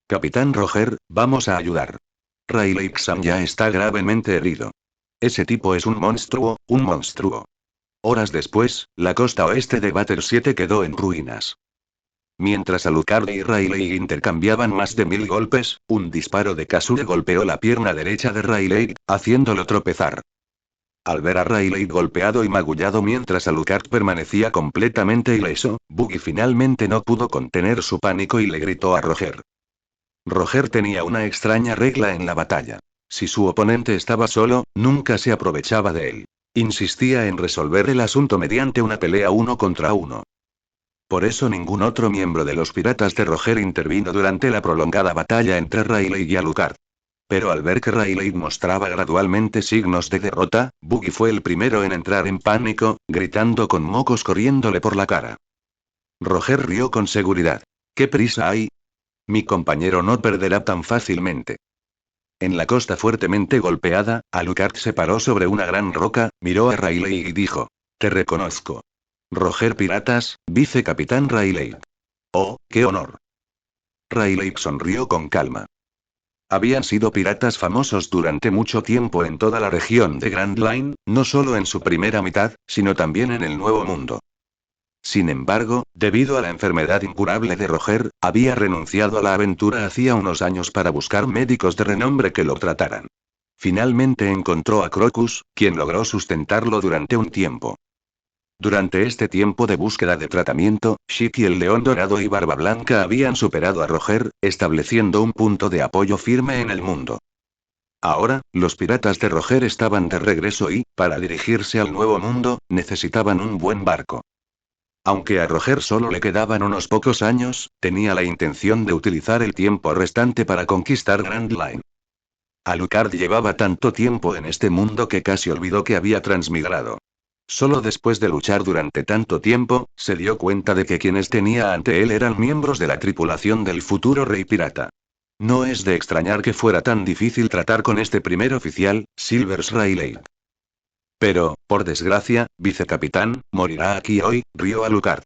Capitán Roger, vamos a ayudar. Riley-san ya está gravemente herido. Ese tipo es un monstruo, un monstruo. Horas después, la costa oeste de Batter 7 quedó en ruinas. Mientras Alucard y Riley intercambiaban más de 1000 golpes, un disparo de Kazure golpeó la pierna derecha de Riley, haciéndolo tropezar. Al ver a Riley golpeado y magullado mientras Alucard permanecía completamente ileso, Buggy finalmente no pudo contener su pánico y le gritó a Roger. Roger tenía una extraña regla en la batalla. Si su oponente estaba solo, nunca se aprovechaba de él. Insistía en resolver el asunto mediante una pelea 1 contra 1. Por eso ningún otro miembro de los piratas de Roger intervino durante la prolongada batalla entre Rayleigh y Alucard. Pero al ver que Rayleigh mostraba gradualmente signos de derrota, Buggy fue el primero en entrar en pánico, gritando con mocos corriéndole por la cara. Roger rió con seguridad. ¿Qué prisa hay? Mi compañero no perderá tan fácilmente. En la costa fuertemente golpeada, Alucard se paró sobre una gran roca, miró a Rayleigh y dijo: Te reconozco. Roger Piratas, vicecapitán Rayleigh. Oh, qué honor. Rayleigh sonrió con calma. Habían sido piratas famosos durante mucho tiempo en toda la región de Grand Line, no solo en su primera mitad, sino también en el Nuevo Mundo. Sin embargo, debido a la enfermedad incurable de Roger, había renunciado a la aventura hacía unos años para buscar médicos de renombre que lo trataran. Finalmente encontró a Crocus, quien logró sustentarlo durante un tiempo. Durante este tiempo de búsqueda de tratamiento, Shiki el León Dorado y Barba Blanca habían superado a Roger, estableciendo un punto de apoyo firme en el mundo. Ahora, los piratas de Roger estaban de regreso y, para dirigirse al Nuevo Mundo, necesitaban un buen barco. Aunque a Roger solo le quedaban unos pocos años, tenía la intención de utilizar el tiempo restante para conquistar Grand Line. Alucard llevaba tanto tiempo en este mundo que casi olvidó que había transmigrado. Solo después de luchar durante tanto tiempo, se dio cuenta de que quienes tenía ante él eran miembros de la tripulación del futuro rey pirata. No es de extrañar que fuera tan difícil tratar con este primer oficial, Silvers Rayleigh. Pero, por desgracia, vicecapitán, morirá aquí hoy, rió Alucard.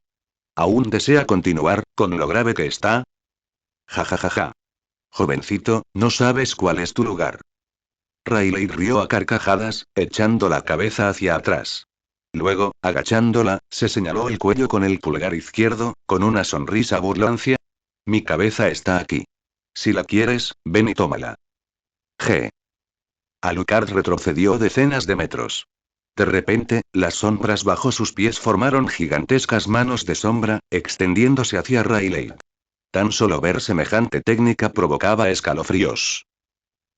¿Aún desea continuar, con lo grave que está? Ja ja ja ja. Jovencito, no sabes cuál es tu lugar. Rayleigh rió a carcajadas, echando la cabeza hacia atrás. Luego, agachándola, se señaló el cuello con el pulgar izquierdo, con una sonrisa burlancia. Mi cabeza está aquí. Si la quieres, ven y tómala. G. Alucard retrocedió decenas de metros. De repente, las sombras bajo sus pies formaron gigantescas manos de sombra, extendiéndose hacia Rayleigh. Tan solo ver semejante técnica provocaba escalofríos.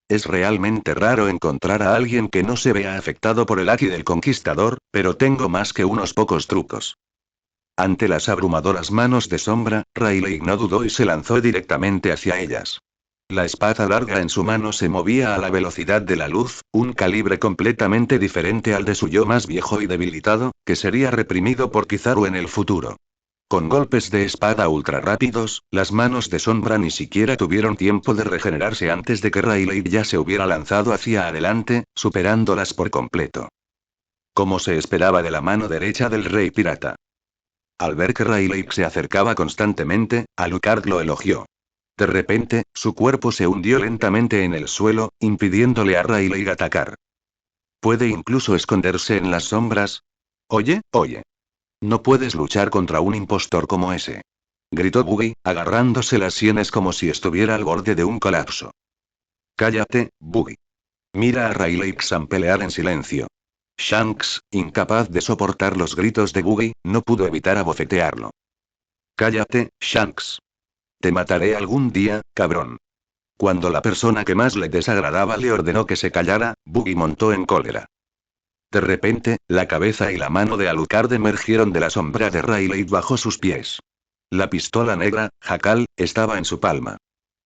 Es realmente raro encontrar a alguien que no se vea afectado por el haki del conquistador, pero tengo más que unos pocos trucos. Ante las abrumadoras manos de sombra, Rayleigh no dudó y se lanzó directamente hacia ellas. La espada larga en su mano se movía a la velocidad de la luz, un calibre completamente diferente al de su yo más viejo y debilitado, que sería reprimido por Kizaru en el futuro. Con golpes de espada ultra rápidos, las manos de sombra ni siquiera tuvieron tiempo de regenerarse antes de que Rayleigh ya se hubiera lanzado hacia adelante, superándolas por completo. Como se esperaba de la mano derecha del rey pirata. Al ver que Rayleigh se acercaba constantemente, Alucard lo elogió. De repente, su cuerpo se hundió lentamente en el suelo, impidiéndole a Rayleigh atacar. ¿Puede incluso esconderse en las sombras? Oye, oye. No puedes luchar contra un impostor como ese. Gritó Buggy, agarrándose las sienes como si estuviera al borde de un colapso. Cállate, Buggy. Mira a Rayleigh Sam pelear en silencio. Shanks, incapaz de soportar los gritos de Buggy, no pudo evitar abofetearlo. Cállate, Shanks. Te mataré algún día, cabrón. Cuando la persona que más le desagradaba le ordenó que se callara, Buggy montó en cólera. De repente, la cabeza y la mano de Alucard emergieron de la sombra de Rayleigh bajo sus pies. La pistola negra, Jackal, estaba en su palma.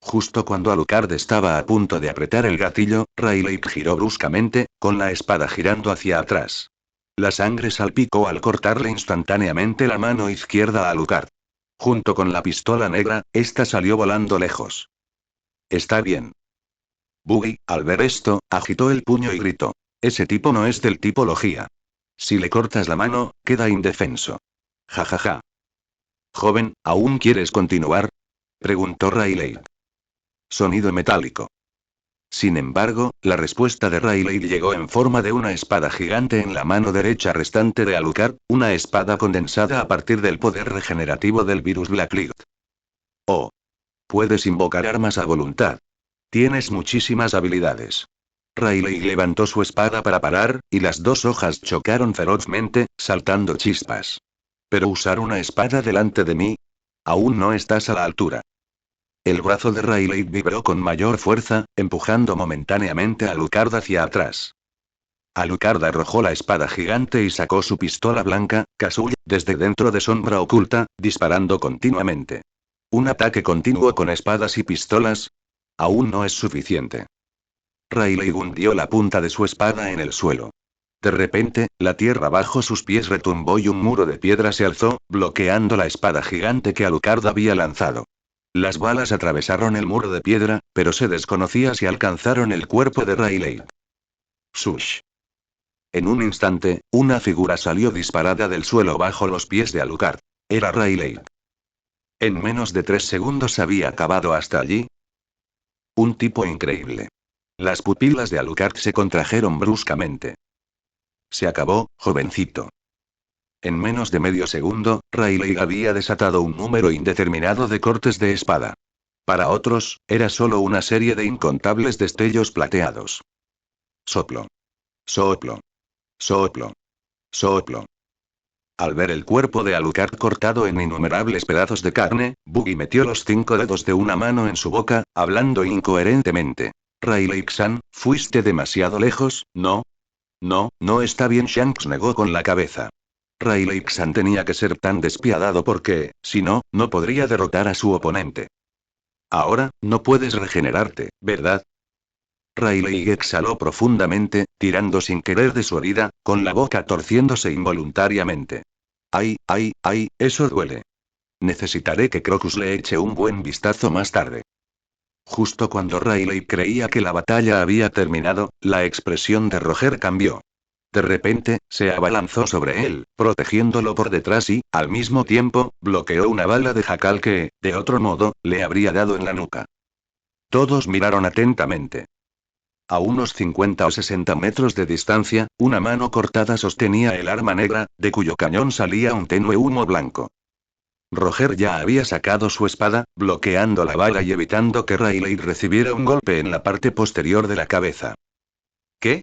Justo cuando Alucard estaba a punto de apretar el gatillo, Rayleigh giró bruscamente, con la espada girando hacia atrás. La sangre salpicó al cortarle instantáneamente la mano izquierda a Alucard. Junto con la pistola negra, esta salió volando lejos. Está bien. Buggy, al ver esto, agitó el puño y gritó. Ese tipo no es del tipo Logía. Si le cortas la mano, queda indefenso. Ja ja ja. Joven, ¿aún quieres continuar? Preguntó Rayleigh. Sonido metálico. Sin embargo, la respuesta de Rayleigh llegó en forma de una espada gigante en la mano derecha restante de Alucard, una espada condensada a partir del poder regenerativo del virus Blacklight. Oh. Puedes invocar armas a voluntad. Tienes muchísimas habilidades. Rayleigh levantó su espada para parar, y las dos hojas chocaron ferozmente, saltando chispas. Pero usar una espada delante de mí. Aún no estás a la altura. El brazo de Rayleigh vibró con mayor fuerza, empujando momentáneamente a Alucard hacia atrás. Alucard arrojó la espada gigante y sacó su pistola blanca, Kazuya, desde dentro de sombra oculta, disparando continuamente. ¿Un ataque continuo con espadas y pistolas? Aún no es suficiente. Rayleigh hundió la punta de su espada en el suelo. De repente, la tierra bajo sus pies retumbó y un muro de piedra se alzó, bloqueando la espada gigante que Alucard había lanzado. Las balas atravesaron el muro de piedra, pero se desconocía si alcanzaron el cuerpo de Rayleigh. Sush. En un instante, una figura salió disparada del suelo bajo los pies de Alucard. Era Rayleigh. En menos de 3 segundos había acabado hasta allí. Un tipo increíble. Las pupilas de Alucard se contrajeron bruscamente. Se acabó, jovencito. En menos de medio segundo, Rayleigh había desatado un número indeterminado de cortes de espada. Para otros, era solo una serie de incontables destellos plateados. Soplo. Soplo. Soplo. Soplo. Al ver el cuerpo de Alucard cortado en innumerables pedazos de carne, Buggy metió los 5 dedos de una mano en su boca, hablando incoherentemente. Rayleigh-san, fuiste demasiado lejos, ¿no? No, no está bien. Shanks negó con la cabeza. Rayleigh-san tenía que ser tan despiadado porque, si no, no podría derrotar a su oponente. Ahora, no puedes regenerarte, ¿verdad? Rayleigh exhaló profundamente, tirando sin querer de su herida, con la boca torciéndose involuntariamente. ¡Ay, ay, ay, eso duele! Necesitaré que Crocus le eche un buen vistazo más tarde. Justo cuando Rayleigh creía que la batalla había terminado, la expresión de Roger cambió. De repente, se abalanzó sobre él, protegiéndolo por detrás y, al mismo tiempo, bloqueó una bala de jacal que, de otro modo, le habría dado en la nuca. Todos miraron atentamente. A unos 50 o 60 metros de distancia, una mano cortada sostenía el arma negra, de cuyo cañón salía un tenue humo blanco. Roger ya había sacado su espada, bloqueando la bala y evitando que Rayleigh recibiera un golpe en la parte posterior de la cabeza. ¿Qué?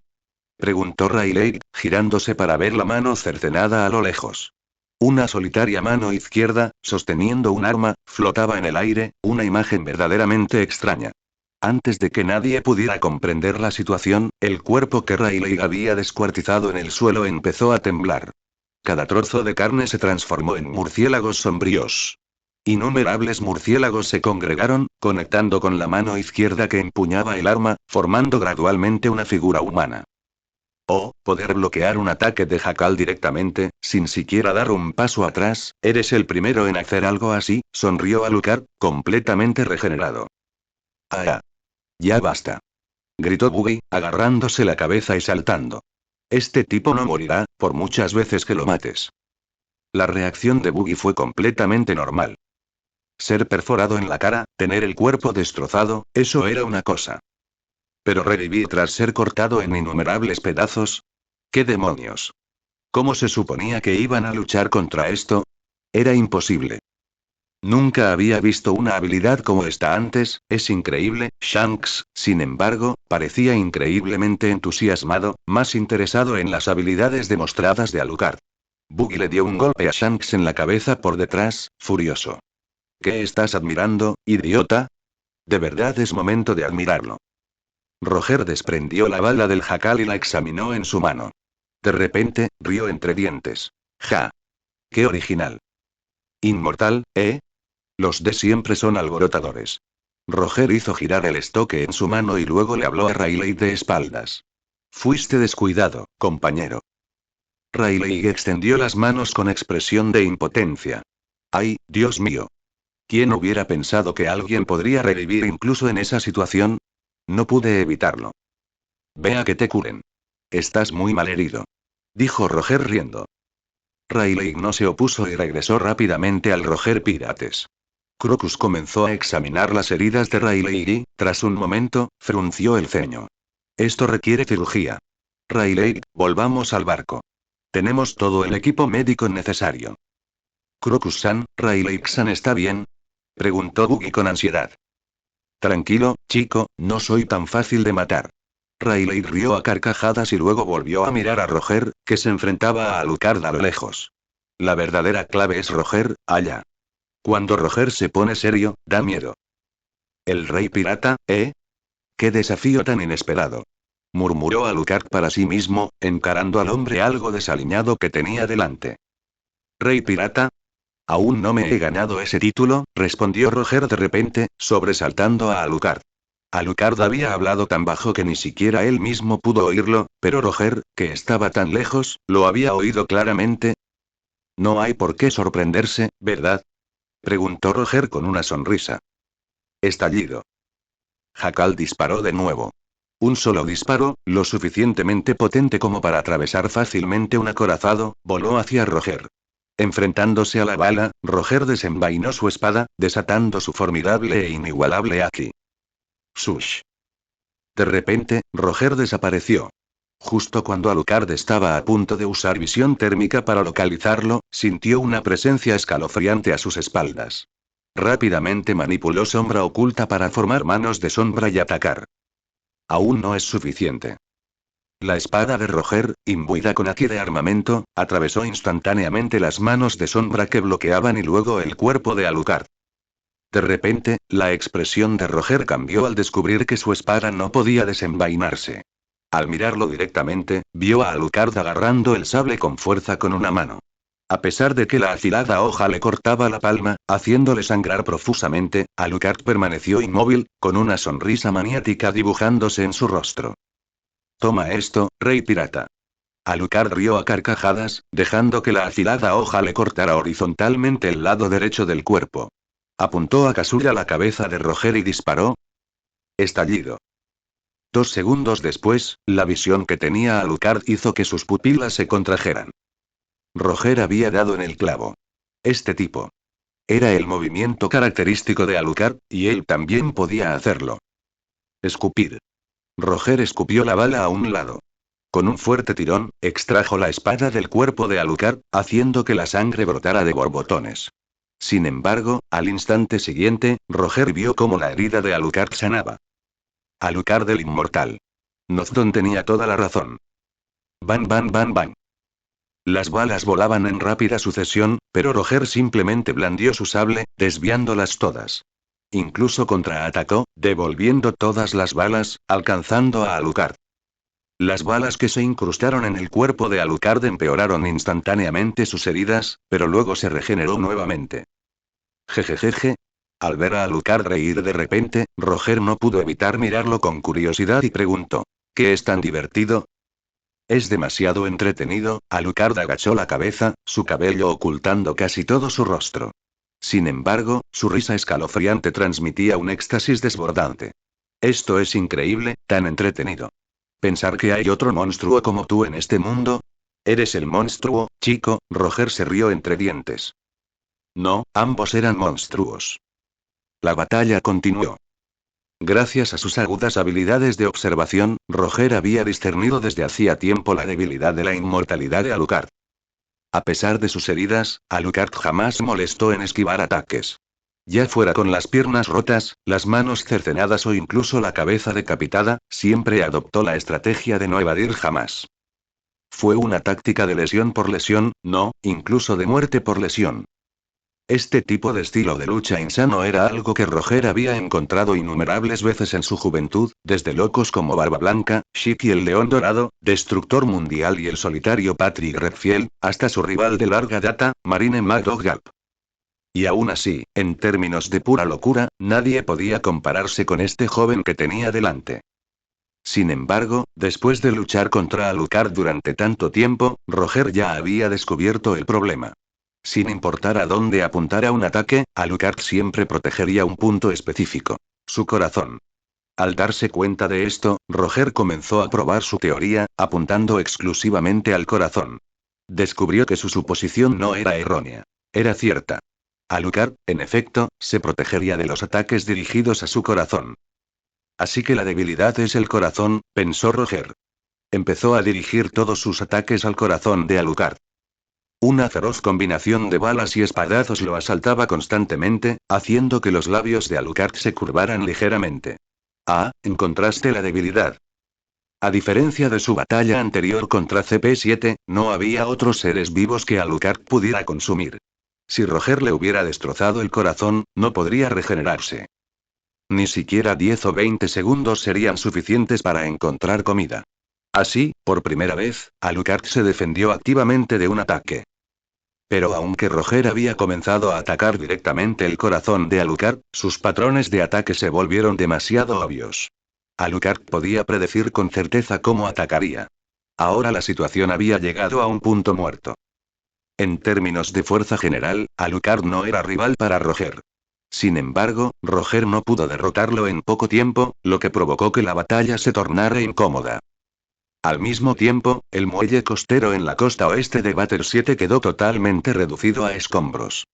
Preguntó Rayleigh, girándose para ver la mano cercenada a lo lejos. Una solitaria mano izquierda, sosteniendo un arma, flotaba en el aire, una imagen verdaderamente extraña. Antes de que nadie pudiera comprender la situación, el cuerpo que Rayleigh había descuartizado en el suelo empezó a temblar. Cada trozo de carne se transformó en murciélagos sombríos. Innumerables murciélagos se congregaron, conectando con la mano izquierda que empuñaba el arma, formando gradualmente una figura humana. Oh, poder bloquear un ataque de jacal directamente, sin siquiera dar un paso atrás, eres el primero en hacer algo así, sonrió Alucard, completamente regenerado. ¡Ah! Ya basta. Gritó Buggy, agarrándose la cabeza y saltando. Este tipo no morirá, por muchas veces que lo mates. La reacción de Buggy fue completamente normal. Ser perforado en la cara, tener el cuerpo destrozado, eso era una cosa. Pero revivir tras ser cortado en innumerables pedazos. ¿Qué demonios? ¿Cómo se suponía que iban a luchar contra esto? Era imposible. Nunca había visto una habilidad como esta antes, es increíble. Shanks, sin embargo, parecía increíblemente entusiasmado, más interesado en las habilidades demostradas de Alucard. Buggy le dio un golpe a Shanks en la cabeza por detrás, furioso. ¿Qué estás admirando, idiota? De verdad es momento de admirarlo. Roger desprendió la bala del jacal y la examinó en su mano. De repente, rió entre dientes. ¡Ja! ¡Qué original! Inmortal, ¿eh? Los de siempre son alborotadores. Roger hizo girar el estoque en su mano y luego le habló a Rayleigh de espaldas. Fuiste descuidado, compañero. Rayleigh extendió las manos con expresión de impotencia. ¡Ay, Dios mío! ¿Quién hubiera pensado que alguien podría revivir incluso en esa situación? No pude evitarlo. Ve a que te curen. Estás muy malherido. Dijo Roger riendo. Rayleigh no se opuso y regresó rápidamente al Roger Pirates. Crocus comenzó a examinar las heridas de Rayleigh y, tras un momento, frunció el ceño. Esto requiere cirugía. Rayleigh, volvamos al barco. Tenemos todo el equipo médico necesario. Crocus-san, ¿Rayleigh-san está bien? Preguntó Buggy con ansiedad. Tranquilo, chico, no soy tan fácil de matar. Rayleigh rió a carcajadas y luego volvió a mirar a Roger, que se enfrentaba a Alucard a lo lejos. La verdadera clave es Roger, allá. Cuando Roger se pone serio, da miedo. ¿El rey pirata, eh? ¡Qué desafío tan inesperado! murmuró Alucard para sí mismo, encarando al hombre algo desaliñado que tenía delante. ¿Rey pirata? Aún no me he ganado ese título, respondió Roger de repente, sobresaltando a Alucard. Alucard había hablado tan bajo que ni siquiera él mismo pudo oírlo, pero Roger, que estaba tan lejos, lo había oído claramente. No hay por qué sorprenderse, ¿verdad? Preguntó Roger con una sonrisa. Estallido. Jackal disparó de nuevo. Un solo disparo, lo suficientemente potente como para atravesar fácilmente un acorazado, voló hacia Roger. Enfrentándose a la bala, Roger desenvainó su espada, desatando su formidable e inigualable haki. Sush. De repente, Roger desapareció. Justo cuando Alucard estaba a punto de usar visión térmica para localizarlo, sintió una presencia escalofriante a sus espaldas. Rápidamente manipuló sombra oculta para formar manos de sombra y atacar. Aún no es suficiente. La espada de Roger, imbuida con haki de armamento, atravesó instantáneamente las manos de sombra que bloqueaban y luego el cuerpo de Alucard. De repente, la expresión de Roger cambió al descubrir que su espada no podía desenvainarse. Al mirarlo directamente, vio a Alucard agarrando el sable con fuerza con una mano. A pesar de que la afilada hoja le cortaba la palma, haciéndole sangrar profusamente, Alucard permaneció inmóvil, con una sonrisa maniática dibujándose en su rostro. Toma esto, rey pirata. Alucard rió a carcajadas, dejando que la afilada hoja le cortara horizontalmente el lado derecho del cuerpo. Apuntó a Kazuya la cabeza de Roger y disparó. Estallido. 2 segundos después, la visión que tenía Alucard hizo que sus pupilas se contrajeran. Roger había dado en el clavo. Este tipo. Era el movimiento característico de Alucard, y él también podía hacerlo. Escupir. Roger escupió la bala a un lado. Con un fuerte tirón, extrajo la espada del cuerpo de Alucard, haciendo que la sangre brotara de borbotones. Sin embargo, al instante siguiente, Roger vio cómo la herida de Alucard sanaba. Alucard el inmortal. Nozdon tenía toda la razón. Van van van van. Las balas volaban en rápida sucesión, pero Roger simplemente blandió su sable, desviándolas todas. Incluso contraatacó, devolviendo todas las balas, alcanzando a Alucard. Las balas que se incrustaron en el cuerpo de Alucard empeoraron instantáneamente sus heridas, pero luego se regeneró nuevamente. Jejejeje. Al ver a Alucard reír de repente, Roger no pudo evitar mirarlo con curiosidad y preguntó: ¿Qué es tan divertido? Es demasiado entretenido. Alucard agachó la cabeza, su cabello ocultando casi todo su rostro. Sin embargo, su risa escalofriante transmitía un éxtasis desbordante. Esto es increíble, tan entretenido. Pensar que hay otro monstruo como tú en este mundo. ¿Eres el monstruo, chico? Roger se rió entre dientes. No, ambos eran monstruos. La batalla continuó. Gracias a sus agudas habilidades de observación, Roger había discernido desde hacía tiempo la debilidad de la inmortalidad de Alucard. A pesar de sus heridas, Alucard jamás molestó en esquivar ataques. Ya fuera con las piernas rotas, las manos cercenadas o incluso la cabeza decapitada, siempre adoptó la estrategia de no evadir jamás. Fue una táctica de lesión por lesión, no, incluso de muerte por lesión. Este tipo de estilo de lucha insano era algo que Roger había encontrado innumerables veces en su juventud, desde locos como Barba Blanca, Shiki el León Dorado, Destructor Mundial y el solitario Patrick Redfield, hasta su rival de larga data, Marine McDougall. Y aún así, en términos de pura locura, nadie podía compararse con este joven que tenía delante. Sin embargo, después de luchar contra Alucard durante tanto tiempo, Roger ya había descubierto el problema. Sin importar a dónde apuntara un ataque, Alucard siempre protegería un punto específico: su corazón. Al darse cuenta de esto, Roger comenzó a probar su teoría, apuntando exclusivamente al corazón. Descubrió que su suposición no era errónea. Era cierta. Alucard, en efecto, se protegería de los ataques dirigidos a su corazón. Así que la debilidad es el corazón, pensó Roger. Empezó a dirigir todos sus ataques al corazón de Alucard. Una feroz combinación de balas y espadazos lo asaltaba constantemente, haciendo que los labios de Alucard se curvaran ligeramente. Ah, encontraste la debilidad. A diferencia de su batalla anterior contra CP7, no había otros seres vivos que Alucard pudiera consumir. Si Roger le hubiera destrozado el corazón, no podría regenerarse. Ni siquiera 10 o 20 segundos serían suficientes para encontrar comida. Así, por primera vez, Alucard se defendió activamente de un ataque. Pero aunque Roger había comenzado a atacar directamente el corazón de Alucard, sus patrones de ataque se volvieron demasiado obvios. Alucard podía predecir con certeza cómo atacaría. Ahora la situación había llegado a un punto muerto. En términos de fuerza general, Alucard no era rival para Roger. Sin embargo, Roger no pudo derrotarlo en poco tiempo, lo que provocó que la batalla se tornara incómoda. Al mismo tiempo, el muelle costero en la costa oeste de Batter 7 quedó totalmente reducido a escombros.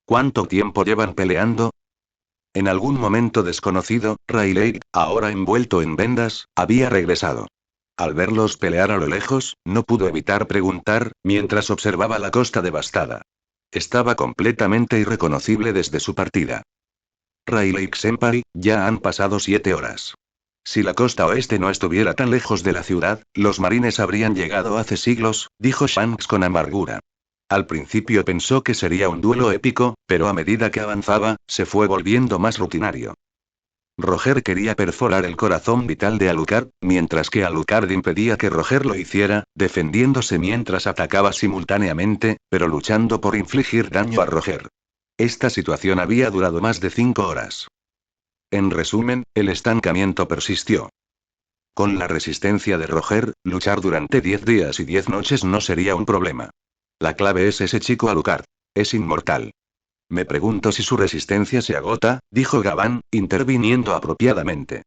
¿Cuánto tiempo llevan peleando? En algún momento desconocido, Riley, ahora envuelto en vendas, había regresado. Al verlos pelear a lo lejos, no pudo evitar preguntar, mientras observaba la costa devastada. Estaba completamente irreconocible desde su partida. Riley Senpai, ya han pasado 7 horas. Si la costa oeste no estuviera tan lejos de la ciudad, los marines habrían llegado hace siglos, dijo Shanks con amargura. Al principio pensó que sería un duelo épico, pero a medida que avanzaba, se fue volviendo más rutinario. Roger quería perforar el corazón vital de Alucard, mientras que Alucard impedía que Roger lo hiciera, defendiéndose mientras atacaba simultáneamente, pero luchando por infligir daño a Roger. Esta situación había durado más de 5 horas. En resumen, el estancamiento persistió. Con la resistencia de Roger, luchar durante 10 días y 10 noches no sería un problema. La clave es ese chico Alucard. Es inmortal. Me pregunto si su resistencia se agota, dijo Gavan, interviniendo apropiadamente.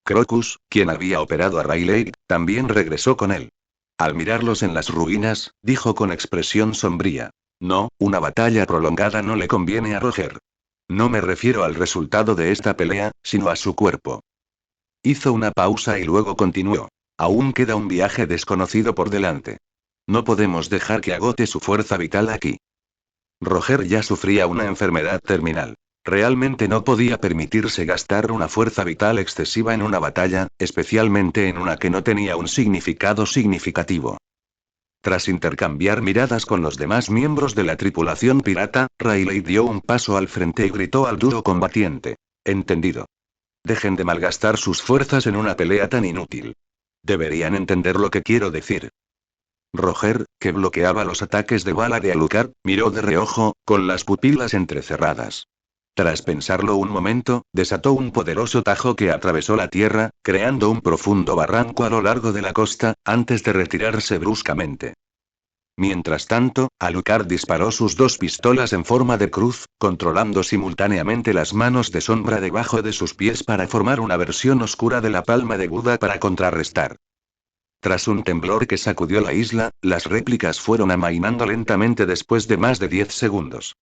Crocus, quien había operado a Riley, también regresó con él. Al mirarlos en las ruinas, dijo con expresión sombría. No, una batalla prolongada no le conviene a Roger. No me refiero al resultado de esta pelea, sino a su cuerpo. Hizo una pausa y luego continuó. Aún queda un viaje desconocido por delante. No podemos dejar que agote su fuerza vital aquí. Roger ya sufría una enfermedad terminal. Realmente no podía permitirse gastar una fuerza vital excesiva en una batalla, especialmente en una que no tenía un significado significativo. Tras intercambiar miradas con los demás miembros de la tripulación pirata, Riley dio un paso al frente y gritó al dúo combatiente. Entendido. Dejen de malgastar sus fuerzas en una pelea tan inútil. Deberían entender lo que quiero decir. Roger, que bloqueaba los ataques de bala de Alucard, miró de reojo, con las pupilas entrecerradas. Tras pensarlo un momento, desató un poderoso tajo que atravesó la tierra, creando un profundo barranco a lo largo de la costa, antes de retirarse bruscamente. Mientras tanto, Alucard disparó sus 2 pistolas en forma de cruz, controlando simultáneamente las manos de sombra debajo de sus pies para formar una versión oscura de la palma de Buda para contrarrestar. Tras un temblor que sacudió la isla, las réplicas fueron amainando lentamente después de más de 10 segundos.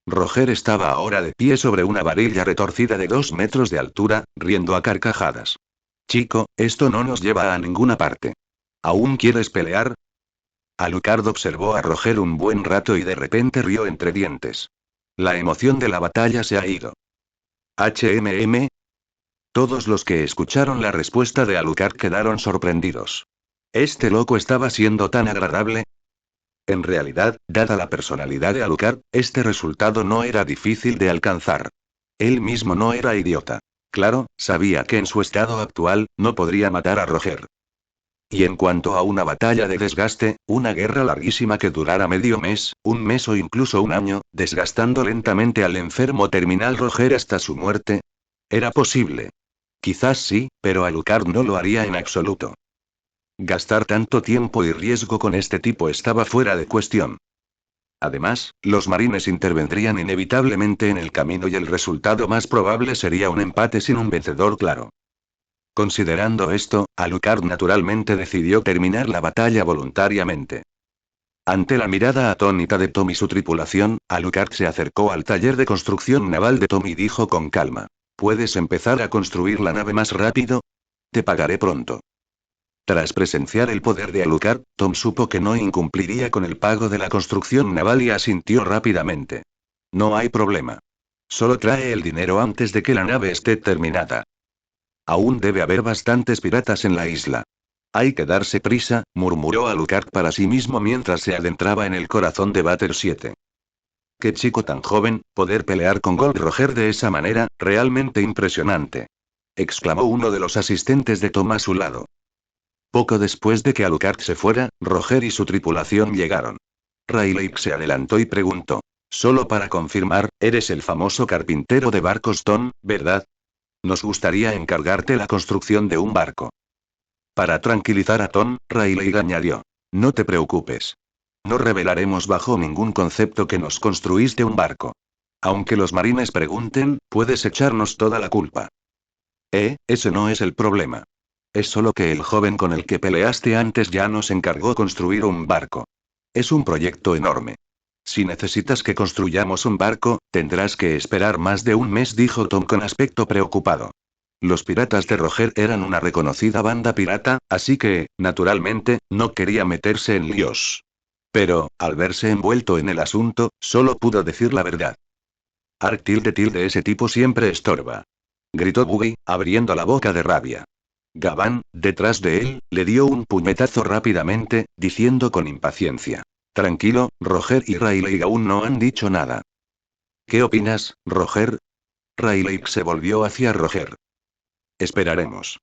Roger estaba ahora de pie sobre una varilla retorcida de 2 metros de altura, riendo a carcajadas. Chico, esto no nos lleva a ninguna parte. ¿Aún quieres pelear? Alucard observó a Roger un buen rato y de repente rió entre dientes. La emoción de la batalla se ha ido. HMM. Todos los que escucharon la respuesta de Alucard quedaron sorprendidos. ¿Este loco estaba siendo tan agradable? En realidad, dada la personalidad de Alucard, este resultado no era difícil de alcanzar. Él mismo no era idiota. Claro, sabía que en su estado actual, no podría matar a Roger. Y en cuanto a una batalla de desgaste, una guerra larguísima que durara medio mes, un mes o incluso un año, desgastando lentamente al enfermo terminal Roger hasta su muerte. ¿Era posible? Quizás sí, pero Alucard no lo haría en absoluto. Gastar tanto tiempo y riesgo con este tipo estaba fuera de cuestión. Además, los marines intervendrían inevitablemente en el camino y el resultado más probable sería un empate sin un vencedor claro. Considerando esto, Alucard naturalmente decidió terminar la batalla voluntariamente. Ante la mirada atónita de Tom y su tripulación, Alucard se acercó al taller de construcción naval de Tom y dijo con calma: ¿Puedes empezar a construir la nave más rápido? Te pagaré pronto. Tras presenciar el poder de Alucard, Tom supo que no incumpliría con el pago de la construcción naval y asintió rápidamente. No hay problema. Solo trae el dinero antes de que la nave esté terminada. Aún debe haber bastantes piratas en la isla. Hay que darse prisa, murmuró Alucard para sí mismo mientras se adentraba en el corazón de Batter 7. Qué chico tan joven, poder pelear con Gold Roger de esa manera, realmente impresionante. Exclamó uno de los asistentes de Tom a su lado. Poco después de que Alucard se fuera, Roger y su tripulación llegaron. Rayleigh se adelantó y preguntó. Solo para confirmar, eres el famoso carpintero de barcos Tom, ¿verdad? Nos gustaría encargarte la construcción de un barco. Para tranquilizar a Tom, Rayleigh añadió. No te preocupes. No revelaremos bajo ningún concepto que nos construiste un barco. Aunque los marines pregunten, puedes echarnos toda la culpa. Ese no es el problema. Es solo que el joven con el que peleaste antes ya nos encargó construir un barco. Es un proyecto enorme. Si necesitas que construyamos un barco, tendrás que esperar más de un mes, dijo Tom con aspecto preocupado. Los piratas de Roger eran una reconocida banda pirata, así que, naturalmente, no quería meterse en líos. Pero, al verse envuelto en el asunto, solo pudo decir la verdad. Ark tilde ese tipo siempre estorba. Gritó Buggy, abriendo la boca de rabia. Gavin, detrás de él, le dio un puñetazo rápidamente, diciendo con impaciencia. Tranquilo, Roger y Rayleigh aún no han dicho nada. ¿Qué opinas, Roger? Rayleigh se volvió hacia Roger. Esperaremos.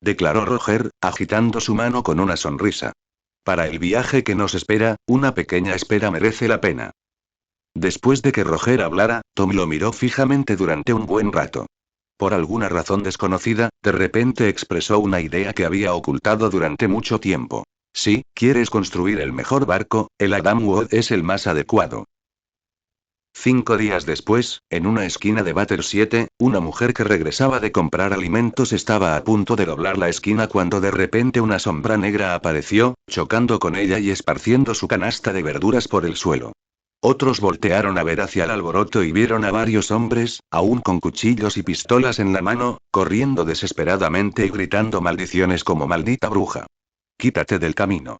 Declaró Roger, agitando su mano con una sonrisa. Para el viaje que nos espera, una pequeña espera merece la pena. Después de que Roger hablara, Tom lo miró fijamente durante un buen rato. Por alguna razón desconocida, de repente expresó una idea que había ocultado durante mucho tiempo. Si quieres construir el mejor barco, el Adam Wood es el más adecuado. 5 días después, en una esquina de Batter 7, una mujer que regresaba de comprar alimentos estaba a punto de doblar la esquina cuando de repente una sombra negra apareció, chocando con ella y esparciendo su canasta de verduras por el suelo. Otros voltearon a ver hacia el alboroto y vieron a varios hombres, aún con cuchillos y pistolas en la mano, corriendo desesperadamente y gritando maldiciones como maldita bruja. Quítate del camino.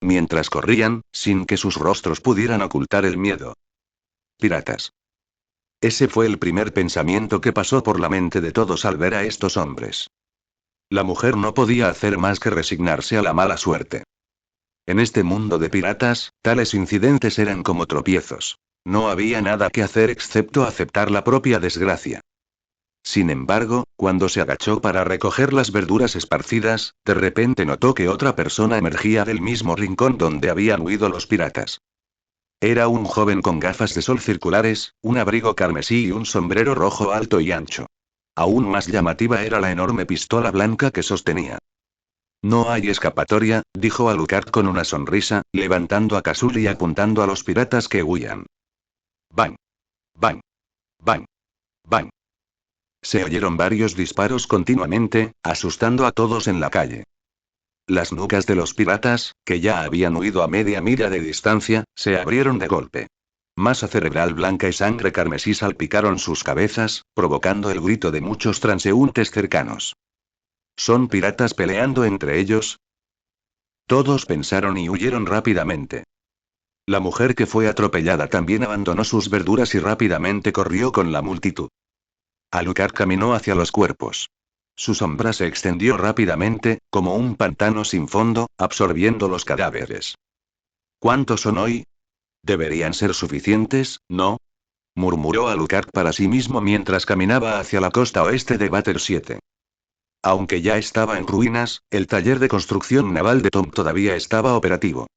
Mientras corrían, sin que sus rostros pudieran ocultar el miedo. Piratas. Ese fue el primer pensamiento que pasó por la mente de todos al ver a estos hombres. La mujer no podía hacer más que resignarse a la mala suerte. En este mundo de piratas, tales incidentes eran como tropiezos. No había nada que hacer excepto aceptar la propia desgracia. Sin embargo, cuando se agachó para recoger las verduras esparcidas, de repente notó que otra persona emergía del mismo rincón donde habían huido los piratas. Era un joven con gafas de sol circulares, un abrigo carmesí y un sombrero rojo alto y ancho. Aún más llamativa era la enorme pistola blanca que sostenía. No hay escapatoria, dijo Alucard con una sonrisa, levantando a Kazul y apuntando a los piratas que huían. ¡Bang! ¡Bang! ¡Bang! ¡Bang! Se oyeron varios disparos continuamente, asustando a todos en la calle. Las nucas de los piratas, que ya habían huido a media milla de distancia, se abrieron de golpe. Masa cerebral blanca y sangre carmesí salpicaron sus cabezas, provocando el grito de muchos transeúntes cercanos. ¿Son piratas peleando entre ellos? Todos pensaron y huyeron rápidamente. La mujer que fue atropellada también abandonó sus verduras y rápidamente corrió con la multitud. Alucard caminó hacia los cuerpos. Su sombra se extendió rápidamente, como un pantano sin fondo, absorbiendo los cadáveres. ¿Cuántos son hoy? Deberían ser suficientes, ¿no? Murmuró Alucard para sí mismo mientras caminaba hacia la costa oeste de Batter 7. Aunque ya estaba en ruinas, el taller de construcción naval de Tom todavía estaba operativo.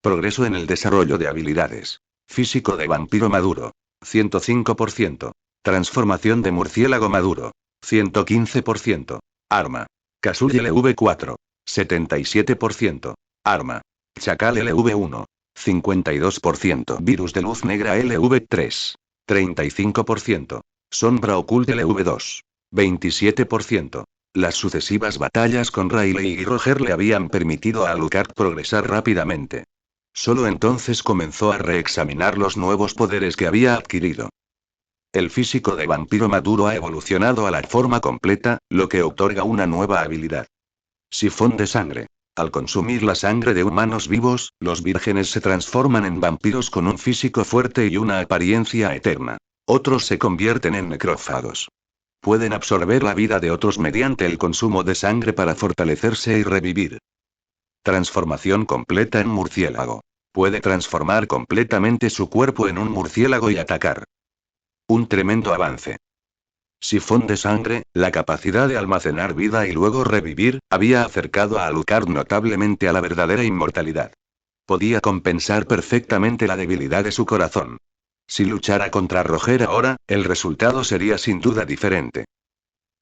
Progreso en el desarrollo de habilidades. Físico de vampiro maduro. 105%. Transformación de murciélago maduro. 115%. Arma. Casull LV4. 77%. Arma. Chacal LV1. 52%. Virus de luz negra LV3. 35%. Sombra oculta LV2. 27%. Las sucesivas batallas con Rayleigh y Roger le habían permitido a Alucard progresar rápidamente. Solo entonces comenzó a reexaminar los nuevos poderes que había adquirido. El físico de vampiro maduro ha evolucionado a la forma completa, lo que otorga una nueva habilidad. Sifón de sangre. Al consumir la sangre de humanos vivos, los vírgenes se transforman en vampiros con un físico fuerte y una apariencia eterna. Otros se convierten en necrófagos. Pueden absorber la vida de otros mediante el consumo de sangre para fortalecerse y revivir. Transformación completa en murciélago. Puede transformar completamente su cuerpo en un murciélago y atacar. Un tremendo avance. Sifón de sangre, la capacidad de almacenar vida y luego revivir, había acercado a Alucard notablemente a la verdadera inmortalidad. Podía compensar perfectamente la debilidad de su corazón. Si luchara contra Roger ahora, el resultado sería sin duda diferente.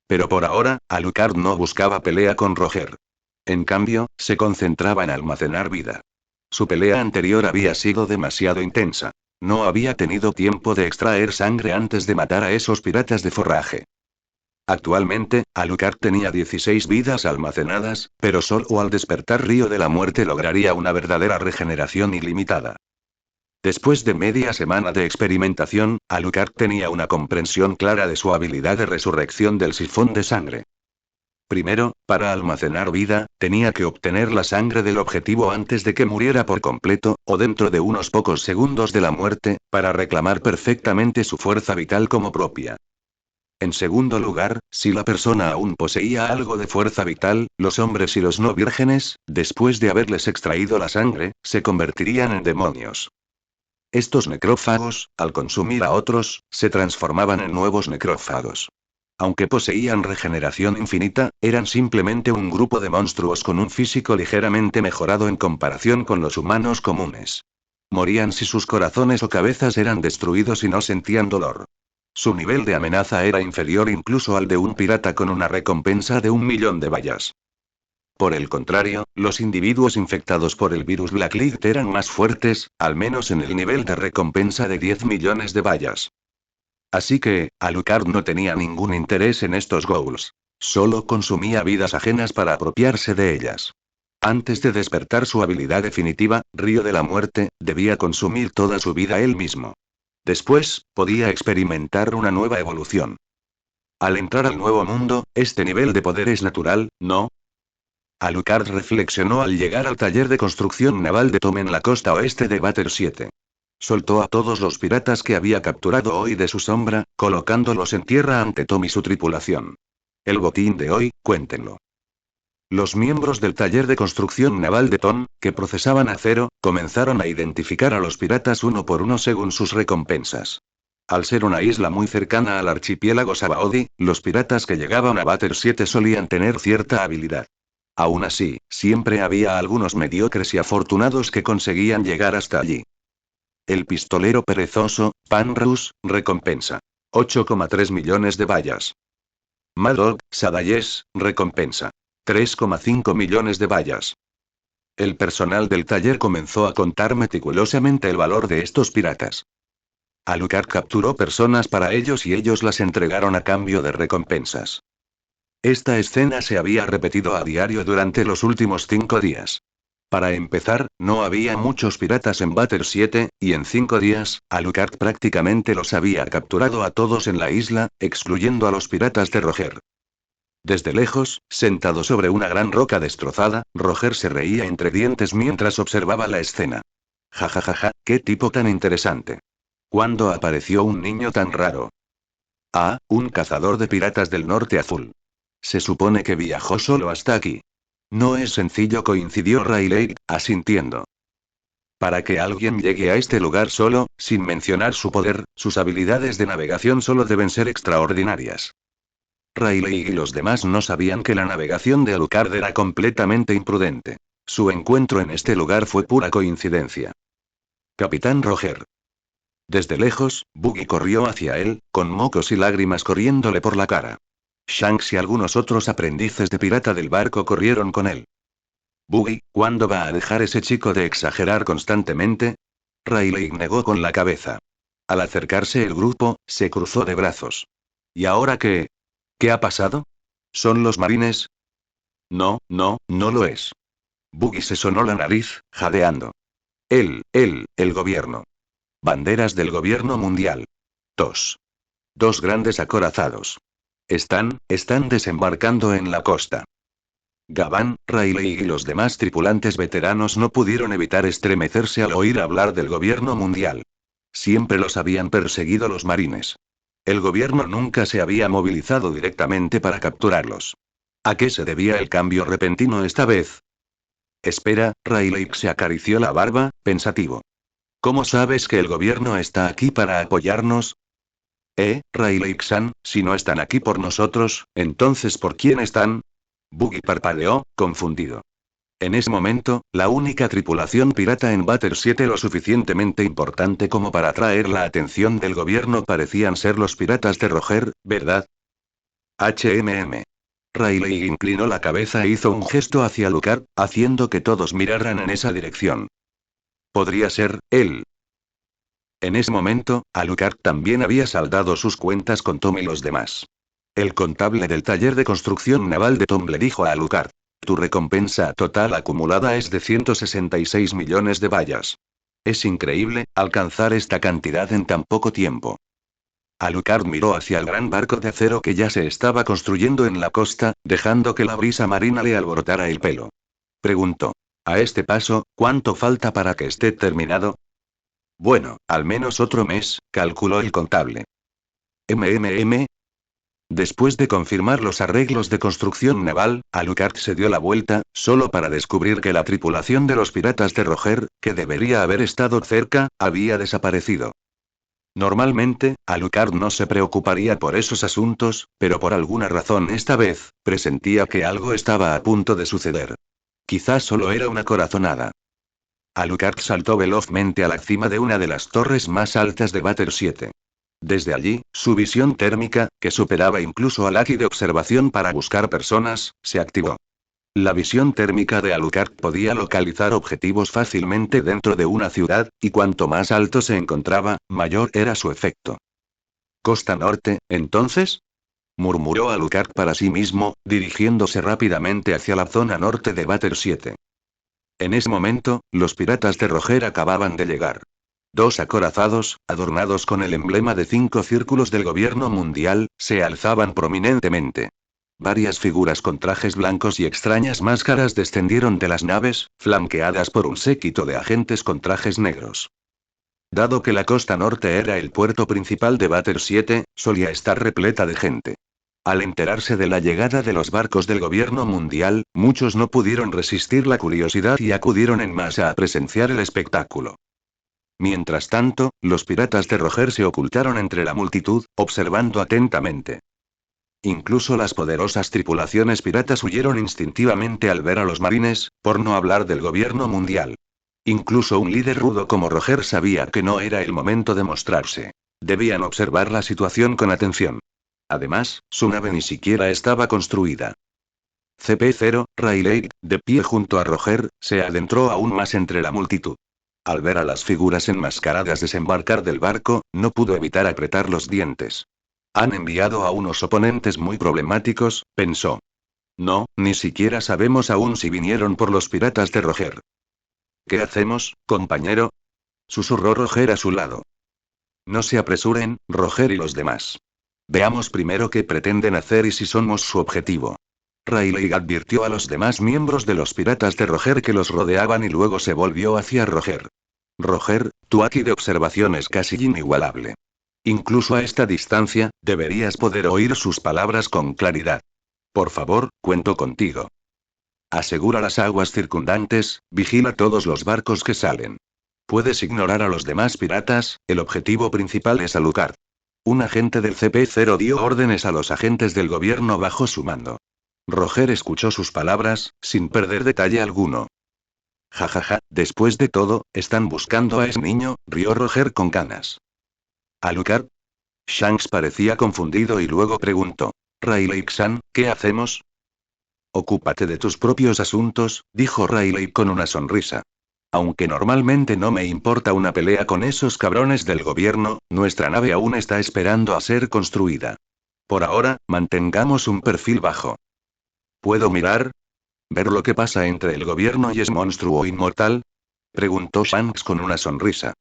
Pero por ahora, Alucard no buscaba pelea con Roger. En cambio, se concentraba en almacenar vida. Su pelea anterior había sido demasiado intensa. No había tenido tiempo de extraer sangre antes de matar a esos piratas de forraje. Actualmente, Alucard tenía 16 vidas almacenadas, pero solo al despertar Río de la Muerte lograría una verdadera regeneración ilimitada. Después de media semana de experimentación, Alucard tenía una comprensión clara de su habilidad de resurrección del sifón de sangre. Primero, para almacenar vida, tenía que obtener la sangre del objetivo antes de que muriera por completo, o dentro de unos pocos segundos de la muerte, para reclamar perfectamente su fuerza vital como propia. En segundo lugar, si la persona aún poseía algo de fuerza vital, los hombres y los no vírgenes, después de haberles extraído la sangre, se convertirían en demonios. Estos necrófagos, al consumir a otros, se transformaban en nuevos necrófagos. Aunque poseían regeneración infinita, eran simplemente un grupo de monstruos con un físico ligeramente mejorado en comparación con los humanos comunes. Morían si sus corazones o cabezas eran destruidos y no sentían dolor. Su nivel de amenaza era inferior incluso al de un pirata con una recompensa de 1.000.000 de vallas. Por el contrario, los individuos infectados por el virus Blacklight eran más fuertes, al menos en el nivel de recompensa de 10 millones de vallas. Así que, Alucard no tenía ningún interés en estos ghouls. Solo consumía vidas ajenas para apropiarse de ellas. Antes de despertar su habilidad definitiva, Río de la Muerte, debía consumir toda su vida él mismo. Después, podía experimentar una nueva evolución. Al entrar al nuevo mundo, este nivel de poder es natural, ¿no? Alucard reflexionó al llegar al taller de construcción naval de Tom en la costa oeste de Bater 7. Soltó a todos los piratas que había capturado hoy de su sombra, colocándolos en tierra ante Tom y su tripulación. El botín de hoy, cuéntenlo. Los miembros del taller de construcción naval de Tom, que procesaban acero, comenzaron a identificar a los piratas uno por uno según sus recompensas. Al ser una isla muy cercana al archipiélago Sabaody, los piratas que llegaban a Bater 7 solían tener cierta habilidad. Aún así, siempre había algunos mediocres y afortunados que conseguían llegar hasta allí. El pistolero perezoso, Panrus, recompensa. 8,3 millones de vallas. Mad Dog, Sadayes, recompensa. 3,5 millones de vallas. El personal del taller comenzó a contar meticulosamente el valor de estos piratas. Alucard capturó personas para ellos y ellos las entregaron a cambio de recompensas. Esta escena se había repetido a diario durante los últimos 5 días. Para empezar, no había muchos piratas en Bater 7, y en 5 días, Alucard prácticamente los había capturado a todos en la isla, excluyendo a los piratas de Roger. Desde lejos, sentado sobre una gran roca destrozada, Roger se reía entre dientes mientras observaba la escena. Ja ja ja ja, qué tipo tan interesante. ¿Cuándo apareció un niño tan raro? Ah, un cazador de piratas del norte azul. Se supone que viajó solo hasta aquí. No es sencillo, coincidió Riley, asintiendo. Para que alguien llegue a este lugar solo, sin mencionar su poder, sus habilidades de navegación solo deben ser extraordinarias. Riley y los demás no sabían que la navegación de Alucard era completamente imprudente. Su encuentro en este lugar fue pura coincidencia. Capitán Roger. Desde lejos, Buggy corrió hacia él, con mocos y lágrimas corriéndole por la cara. Shanks y algunos otros aprendices de pirata del barco corrieron con él. Buggy, ¿cuándo va a dejar ese chico de exagerar constantemente? Riley negó con la cabeza. Al acercarse el grupo, se cruzó de brazos. ¿Y ahora qué? ¿Qué ha pasado? ¿Son los marines? No, no, no lo es. Buggy se sonó la nariz, jadeando. El gobierno. Banderas del gobierno mundial. Dos grandes acorazados. Están desembarcando en la costa. Gavin, Riley y los demás tripulantes veteranos no pudieron evitar estremecerse al oír hablar del gobierno mundial. Siempre los habían perseguido los marines. El gobierno nunca se había movilizado directamente para capturarlos. ¿A qué se debía el cambio repentino esta vez? Espera, Rayleigh se acarició la barba, pensativo. ¿Cómo sabes que el gobierno está aquí para apoyarnos? Rayleigh-san, si no están aquí por nosotros, entonces ¿por quién están? Buggy parpadeó, confundido. En ese momento, la única tripulación pirata en Batter 7 lo suficientemente importante como para atraer la atención del gobierno parecían ser los piratas de Roger, ¿verdad? Rayleigh inclinó la cabeza e hizo un gesto hacia Alucard, haciendo que todos miraran en esa dirección. Podría ser, él. En ese momento, Alucard también había saldado sus cuentas con Tom y los demás. El contable del taller de construcción naval de Tom le dijo a Alucard. Tu recompensa total acumulada es de 166 millones de bayas. Es increíble, alcanzar esta cantidad en tan poco tiempo. Alucard miró hacia el gran barco de acero que ya se estaba construyendo en la costa, dejando que la brisa marina le alborotara el pelo. Preguntó. A este paso, ¿cuánto falta para que esté terminado? Bueno, al menos otro mes, calculó el contable. MMM. Después de confirmar los arreglos de construcción naval, Alucard se dio la vuelta, solo para descubrir que la tripulación de los piratas de Roger, que debería haber estado cerca, había desaparecido. Normalmente, Alucard no se preocuparía por esos asuntos, pero por alguna razón esta vez, presentía que algo estaba a punto de suceder. Quizás solo era una corazonada. Alucard saltó velozmente a la cima de una de las torres más altas de Batter 7. Desde allí, su visión térmica, que superaba incluso al Aki de observación para buscar personas, se activó. La visión térmica de Alucard podía localizar objetivos fácilmente dentro de una ciudad, y cuanto más alto se encontraba, mayor era su efecto. ¿Costa norte, entonces? Murmuró Alucard para sí mismo, dirigiéndose rápidamente hacia la zona norte de Batter 7. En ese momento, los piratas de Roger acababan de llegar. 2 acorazados, adornados con el emblema de 5 círculos del gobierno mundial, se alzaban prominentemente. Varias figuras con trajes blancos y extrañas máscaras descendieron de las naves, flanqueadas por un séquito de agentes con trajes negros. Dado que la costa norte era el puerto principal de Batter 7, solía estar repleta de gente. Al enterarse de la llegada de los barcos del gobierno mundial, muchos no pudieron resistir la curiosidad y acudieron en masa a presenciar el espectáculo. Mientras tanto, los piratas de Roger se ocultaron entre la multitud, observando atentamente. Incluso las poderosas tripulaciones piratas huyeron instintivamente al ver a los marines, por no hablar del gobierno mundial. Incluso un líder rudo como Roger sabía que no era el momento de mostrarse. Debían observar la situación con atención. Además, su nave ni siquiera estaba construida. CP0, Rayleigh, de pie junto a Roger, se adentró aún más entre la multitud. Al ver a las figuras enmascaradas desembarcar del barco, no pudo evitar apretar los dientes. Han enviado a unos oponentes muy problemáticos, pensó. No, ni siquiera sabemos aún si vinieron por los piratas de Roger. ¿Qué hacemos, compañero? Susurró Roger a su lado. No se apresuren, Roger y los demás. Veamos primero qué pretenden hacer y si somos su objetivo. Rayleigh advirtió a los demás miembros de los piratas de Roger que los rodeaban y luego se volvió hacia Roger. Roger, tu Aki de observación es casi inigualable. Incluso a esta distancia, deberías poder oír sus palabras con claridad. Por favor, cuento contigo. Asegura las aguas circundantes, vigila todos los barcos que salen. Puedes ignorar a los demás piratas, el objetivo principal es Alucard. Un agente del CP0 dio órdenes a los agentes del gobierno bajo su mando. Roger escuchó sus palabras, sin perder detalle alguno. Jajaja, después de todo, están buscando a ese niño, rió Roger con ganas. ¿Alucard? Shanks parecía confundido y luego preguntó. Rayleigh-san, ¿qué hacemos? Ocúpate de tus propios asuntos, dijo Rayleigh con una sonrisa. Aunque normalmente no me importa una pelea con esos cabrones del gobierno, nuestra nave aún está esperando a ser construida. Por ahora, mantengamos un perfil bajo. ¿Puedo mirar? ¿Ver lo que pasa entre el gobierno y ese monstruo inmortal? Preguntó Shanks con una sonrisa.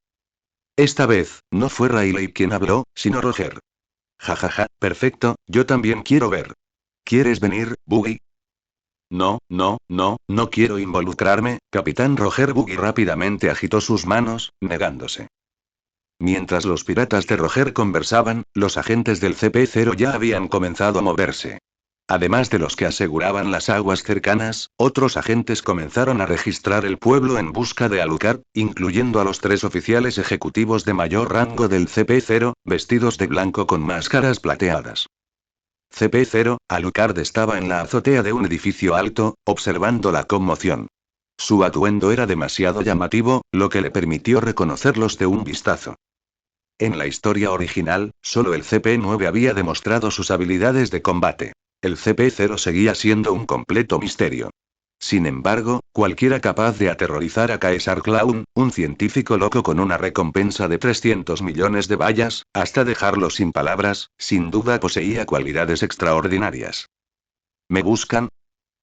Esta vez, no fue Rayleigh quien habló, sino Roger. Jajaja, perfecto, yo también quiero ver. ¿Quieres venir, Buggy? No, no quiero involucrarme, Capitán Roger. Buggy rápidamente agitó sus manos, negándose. Mientras los piratas de Roger conversaban, los agentes del CP0 ya habían comenzado a moverse. Además de los que aseguraban las aguas cercanas, otros agentes comenzaron a registrar el pueblo en busca de Alucard, incluyendo a los 3 oficiales ejecutivos de mayor rango del CP0, vestidos de blanco con máscaras plateadas. CP0, Alucard estaba en la azotea de un edificio alto, observando la conmoción. Su atuendo era demasiado llamativo, lo que le permitió reconocerlos de un vistazo. En la historia original, solo el CP9 había demostrado sus habilidades de combate. El CP0 seguía siendo un completo misterio. Sin embargo, cualquiera capaz de aterrorizar a Caesar Clown, un científico loco con una recompensa de 300 millones de bayas, hasta dejarlo sin palabras, sin duda poseía cualidades extraordinarias. ¿Me buscan?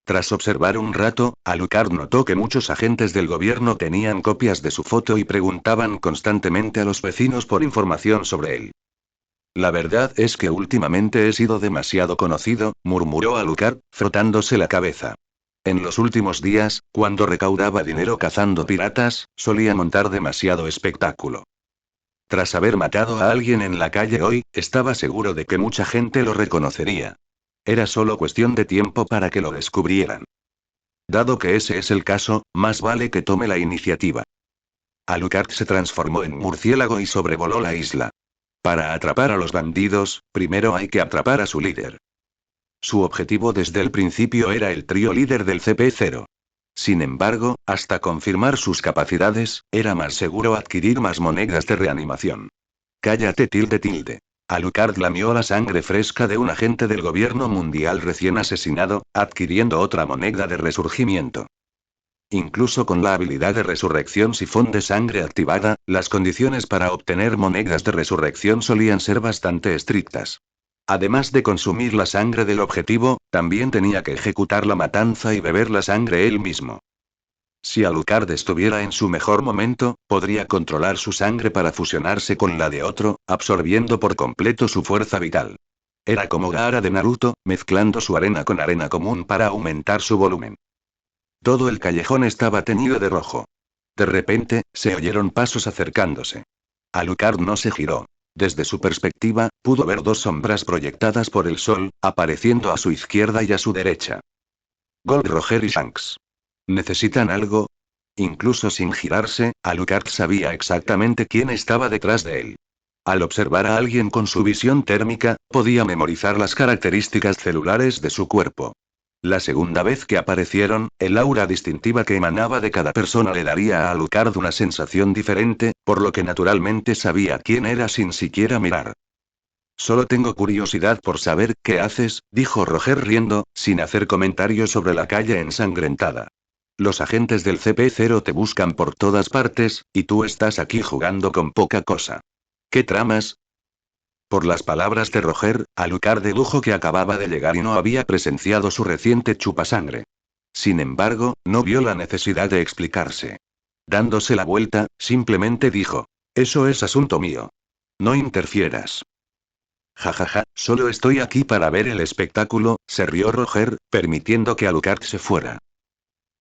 Tras observar un rato, Alucard notó que muchos agentes del gobierno tenían copias de su foto y preguntaban constantemente a los vecinos por información sobre él. La verdad es que últimamente he sido demasiado conocido, murmuró Alucard, frotándose la cabeza. En los últimos días, cuando recaudaba dinero cazando piratas, solía montar demasiado espectáculo. Tras haber matado a alguien en la calle hoy, estaba seguro de que mucha gente lo reconocería. Era solo cuestión de tiempo para que lo descubrieran. Dado que ese es el caso, más vale que tome la iniciativa. Alucard se transformó en murciélago y sobrevoló la isla. Para atrapar a los bandidos, primero hay que atrapar a su líder. Su objetivo desde el principio era el trío líder del CP0. Sin embargo, hasta confirmar sus capacidades, era más seguro adquirir más monedas de reanimación. Cállate tilde. Alucard lamió la sangre fresca de un agente del gobierno mundial recién asesinado, adquiriendo otra moneda de resurgimiento. Incluso con la habilidad de resurrección sifón de sangre activada, las condiciones para obtener monedas de resurrección solían ser bastante estrictas. Además de consumir la sangre del objetivo, también tenía que ejecutar la matanza y beber la sangre él mismo. Si Alucard estuviera en su mejor momento, podría controlar su sangre para fusionarse con la de otro, absorbiendo por completo su fuerza vital. Era como Gaara de Naruto, mezclando su arena con arena común para aumentar su volumen. Todo el callejón estaba teñido de rojo. De repente, se oyeron pasos acercándose. Alucard no se giró. Desde su perspectiva, pudo ver 2 sombras proyectadas por el sol, apareciendo a su izquierda y a su derecha. Gold Roger y Shanks. ¿Necesitan algo? Incluso sin girarse, Alucard sabía exactamente quién estaba detrás de él. Al observar a alguien con su visión térmica, podía memorizar las características celulares de su cuerpo. La segunda vez que aparecieron, el aura distintiva que emanaba de cada persona le daría a Alucard una sensación diferente, por lo que naturalmente sabía quién era sin siquiera mirar. Solo tengo curiosidad por saber qué haces, dijo Roger riendo, sin hacer comentarios sobre la calle ensangrentada. Los agentes del CP0 te buscan por todas partes, y tú estás aquí jugando con poca cosa. ¿Qué tramas? Por las palabras de Roger, Alucard dedujo que acababa de llegar y no había presenciado su reciente chupasangre. Sin embargo, no vio la necesidad de explicarse. Dándose la vuelta, simplemente dijo: eso es asunto mío. No interfieras. Jajaja, solo estoy aquí para ver el espectáculo, se rió Roger, permitiendo que Alucard se fuera.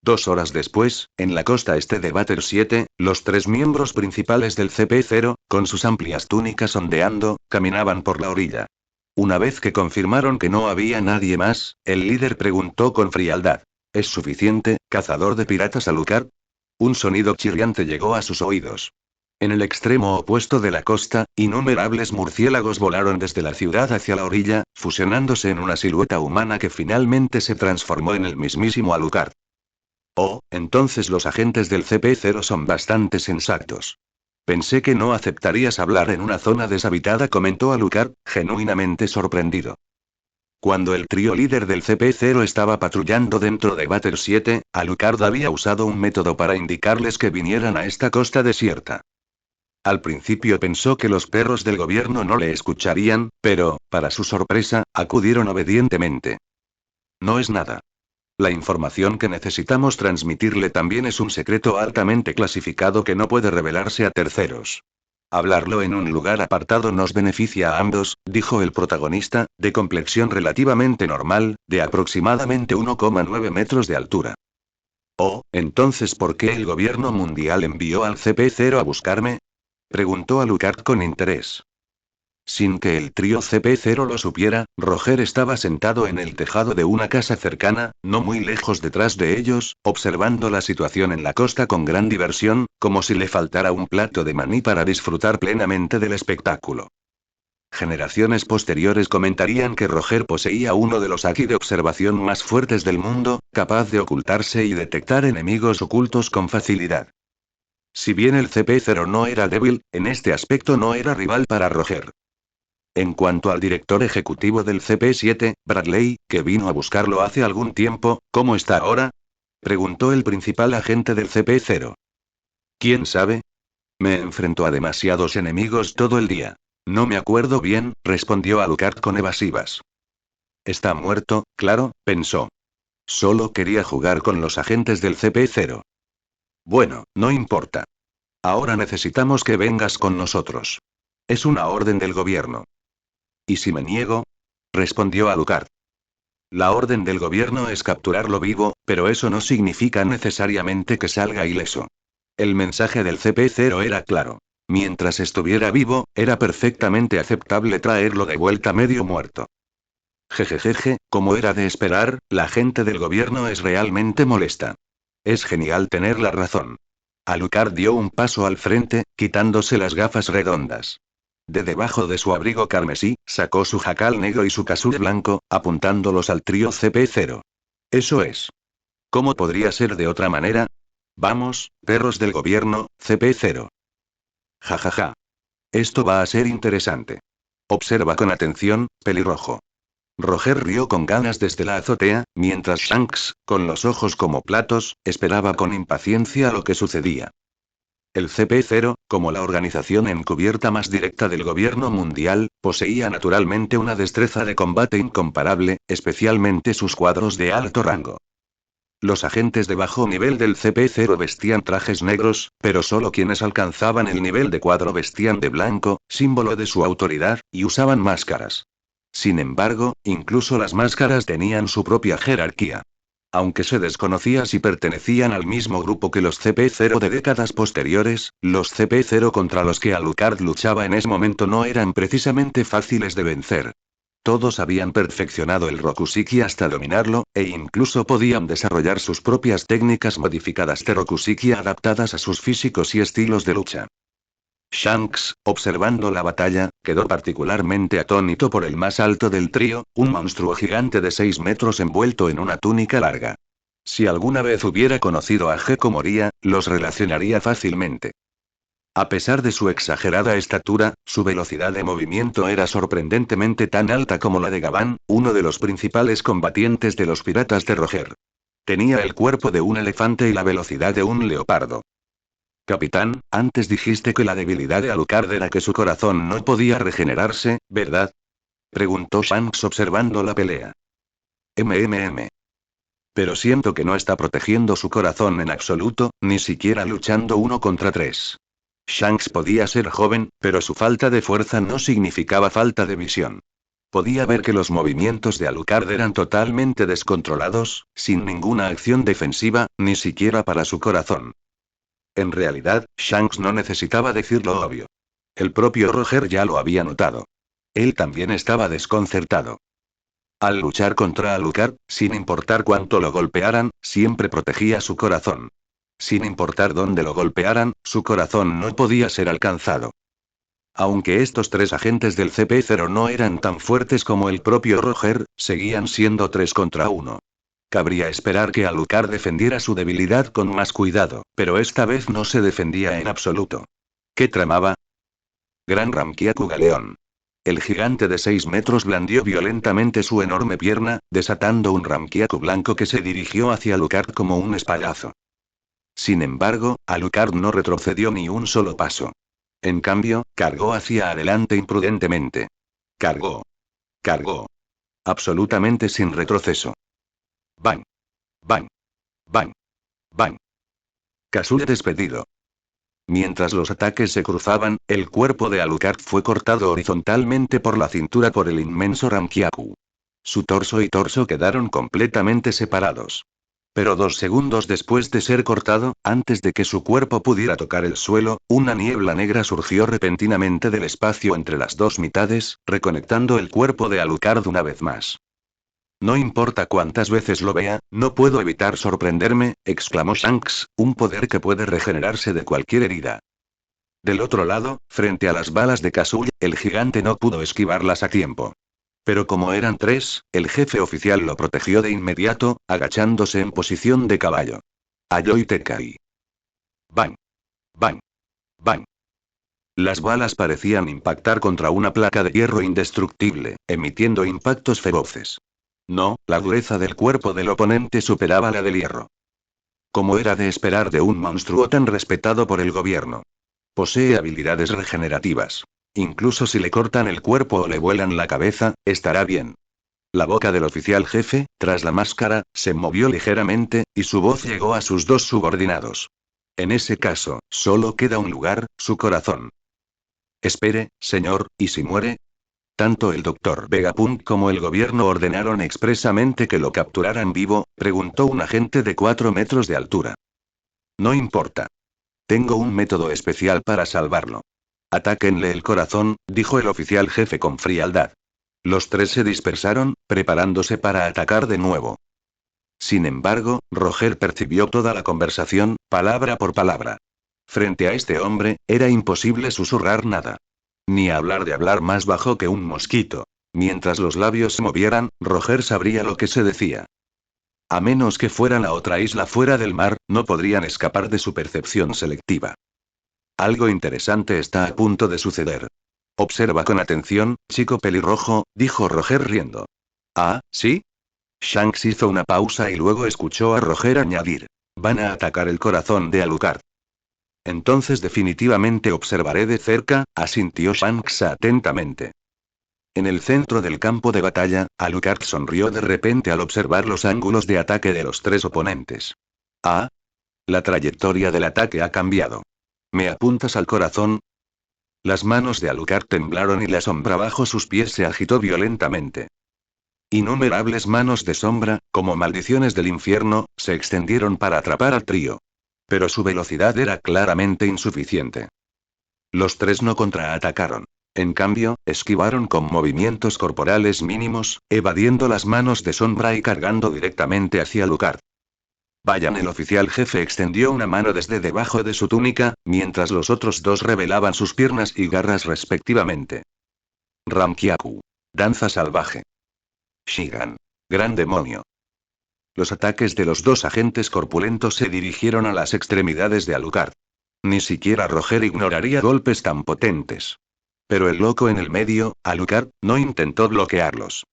2 horas después, en la costa este de Bater 7, los 3 miembros principales del CP0, con sus amplias túnicas ondeando, caminaban por la orilla. Una vez que confirmaron que no había nadie más, el líder preguntó con frialdad: ¿es suficiente, cazador de piratas Alucard? Un sonido chirriante llegó a sus oídos. En el extremo opuesto de la costa, innumerables murciélagos volaron desde la ciudad hacia la orilla, fusionándose en una silueta humana que finalmente se transformó en el mismísimo Alucard. Oh, entonces los agentes del CP0 son bastante sensatos. Pensé que no aceptarías hablar en una zona deshabitada, comentó Alucard, genuinamente sorprendido. Cuando el trío líder del CP0 estaba patrullando dentro de Bater 7, Alucard había usado un método para indicarles que vinieran a esta costa desierta. Al principio pensó que los perros del gobierno no le escucharían, pero, para su sorpresa, acudieron obedientemente. No es nada. La información que necesitamos transmitirle también es un secreto altamente clasificado que no puede revelarse a terceros. Hablarlo en un lugar apartado nos beneficia a ambos, dijo el protagonista, de complexión relativamente normal, de aproximadamente 1,9 metros de altura. Oh, entonces ¿por qué el gobierno mundial envió al CP0 a buscarme? Preguntó Alucard con interés. Sin que el trío CP0 lo supiera, Roger estaba sentado en el tejado de una casa cercana, no muy lejos detrás de ellos, observando la situación en la costa con gran diversión, como si le faltara un plato de maní para disfrutar plenamente del espectáculo. Generaciones posteriores comentarían que Roger poseía uno de los haki de observación más fuertes del mundo, capaz de ocultarse y detectar enemigos ocultos con facilidad. Si bien el CP0 no era débil, en este aspecto no era rival para Roger. En cuanto al director ejecutivo del CP7, Bradley, que vino a buscarlo hace algún tiempo, ¿cómo está ahora? Preguntó el principal agente del CP0. ¿Quién sabe? Me enfrentó a demasiados enemigos todo el día. No me acuerdo bien, respondió Alucard con evasivas. Está muerto, claro, pensó. Solo quería jugar con los agentes del CP0. Bueno, no importa. Ahora necesitamos que vengas con nosotros. Es una orden del gobierno. ¿Y si me niego? Respondió Alucard. La orden del gobierno es capturarlo vivo, pero eso no significa necesariamente que salga ileso. El mensaje del CP0 era claro. Mientras estuviera vivo, era perfectamente aceptable traerlo de vuelta medio muerto. Jejejeje, como era de esperar, la gente del gobierno es realmente molesta. Es genial tener la razón. Alucard dio un paso al frente, quitándose las gafas redondas. De debajo de su abrigo carmesí, sacó su jacal negro y su casur blanco, apuntándolos al trío CP0. Eso es. ¿Cómo podría ser de otra manera? Vamos, perros del gobierno, CP0. Jajaja. Esto va a ser interesante. Observa con atención, pelirrojo. Roger rió con ganas desde la azotea, mientras Shanks, con los ojos como platos, esperaba con impaciencia lo que sucedía. El CP0, como la organización encubierta más directa del gobierno mundial, poseía naturalmente una destreza de combate incomparable, especialmente sus cuadros de alto rango. Los agentes de bajo nivel del CP0 vestían trajes negros, pero solo quienes alcanzaban el nivel de cuadro vestían de blanco, símbolo de su autoridad, y usaban máscaras. Sin embargo, incluso las máscaras tenían su propia jerarquía. Aunque se desconocía si pertenecían al mismo grupo que los CP0 de décadas posteriores, los CP0 contra los que Alucard luchaba en ese momento no eran precisamente fáciles de vencer. Todos habían perfeccionado el Rokushiki hasta dominarlo, e incluso podían desarrollar sus propias técnicas modificadas de Rokushiki adaptadas a sus físicos y estilos de lucha. Shanks, observando la batalla, quedó particularmente atónito por el más alto del trío, un monstruo gigante de 6 metros envuelto en una túnica larga. Si alguna vez hubiera conocido a Gecko Moria, los relacionaría fácilmente. A pesar de su exagerada estatura, su velocidad de movimiento era sorprendentemente tan alta como la de Gavan, uno de los principales combatientes de los piratas de Roger. Tenía el cuerpo de un elefante y la velocidad de un leopardo. Capitán, antes dijiste que la debilidad de Alucard era que su corazón no podía regenerarse, ¿verdad? Preguntó Shanks observando la pelea. MMM. Pero siento que no está protegiendo su corazón en absoluto, ni siquiera luchando 1 contra 3. Shanks podía ser joven, pero su falta de fuerza no significaba falta de visión. Podía ver que los movimientos de Alucard eran totalmente descontrolados, sin ninguna acción defensiva, ni siquiera para su corazón. En realidad, Shanks no necesitaba decir lo obvio. El propio Roger ya lo había notado. Él también estaba desconcertado. Al luchar contra Alucard, sin importar cuánto lo golpearan, siempre protegía su corazón. Sin importar dónde lo golpearan, su corazón no podía ser alcanzado. Aunque estos 3 agentes del CP0 no eran tan fuertes como el propio Roger, seguían siendo 3 contra 1. Cabría esperar que Alucard defendiera su debilidad con más cuidado, pero esta vez no se defendía en absoluto. ¿Qué tramaba? Gran Ramkiaku Galeón. El gigante de 6 metros blandió violentamente su enorme pierna, desatando un Ramkiaku blanco que se dirigió hacia Alucard como un espadazo. Sin embargo, Alucard no retrocedió ni un solo paso. En cambio, cargó hacia adelante imprudentemente. Cargó. Cargó. Absolutamente sin retroceso. Bang. Bang. Bang. Bang. Kasure despedido. Mientras los ataques se cruzaban, el cuerpo de Alucard fue cortado horizontalmente por la cintura por el inmenso Ramkiaku. Su torso y torso quedaron completamente separados. Pero 2 segundos después de ser cortado, antes de que su cuerpo pudiera tocar el suelo, una niebla negra surgió repentinamente del espacio entre las dos mitades, reconectando el cuerpo de Alucard una vez más. No importa cuántas veces lo vea, no puedo evitar sorprenderme, exclamó Shanks, un poder que puede regenerarse de cualquier herida. Del otro lado, frente a las balas de Kazuya, el gigante no pudo esquivarlas a tiempo. Pero como eran 3, el jefe oficial lo protegió de inmediato, agachándose en posición de caballo. Ayoi Tekai. Bang. Bang. Bang. Las balas parecían impactar contra una placa de hierro indestructible, emitiendo impactos feroces. No, la dureza del cuerpo del oponente superaba la del hierro. Como era de esperar de un monstruo tan respetado por el gobierno. Posee habilidades regenerativas. Incluso si le cortan el cuerpo o le vuelan la cabeza, estará bien. La boca del oficial jefe, tras la máscara, se movió ligeramente, y su voz llegó a sus 2 subordinados. En ese caso, solo queda un lugar, su corazón. Espere, señor, ¿y si muere? Tanto el doctor Vegapunk como el gobierno ordenaron expresamente que lo capturaran vivo, preguntó un agente de 4 metros de altura. No importa. Tengo un método especial para salvarlo. Atáquenle el corazón, dijo el oficial jefe con frialdad. Los 3 se dispersaron, preparándose para atacar de nuevo. Sin embargo, Roger percibió toda la conversación, palabra por palabra. Frente a este hombre, era imposible susurrar nada. Ni hablar de hablar más bajo que un mosquito. Mientras los labios se movieran, Roger sabría lo que se decía. A menos que fueran a otra isla fuera del mar, no podrían escapar de su percepción selectiva. Algo interesante está a punto de suceder. Observa con atención, chico pelirrojo, dijo Roger riendo. Ah, ¿sí? Shanks hizo una pausa y luego escuchó a Roger añadir. Van a atacar el corazón de Alucard. Entonces definitivamente observaré de cerca, asintió Shanks atentamente. En el centro del campo de batalla, Alucard sonrió de repente al observar los ángulos de ataque de los 3 oponentes. Ah. La trayectoria del ataque ha cambiado. ¿Me apuntas al corazón? Las manos de Alucard temblaron y la sombra bajo sus pies se agitó violentamente. Innumerables manos de sombra, como maldiciones del infierno, se extendieron para atrapar al trío. Pero su velocidad era claramente insuficiente. Los 3 no contraatacaron. En cambio, esquivaron con movimientos corporales mínimos, evadiendo las manos de sombra y cargando directamente hacia Alucard. Vayan, el oficial jefe extendió una mano desde debajo de su túnica, mientras los otros 2 revelaban sus piernas y garras respectivamente. Ramkyaku. Danza salvaje. Shigan. Gran demonio. Los ataques de los 2 agentes corpulentos se dirigieron a las extremidades de Alucard. Ni siquiera Roger ignoraría golpes tan potentes. Pero el loco en el medio, Alucard, no intentó bloquearlos.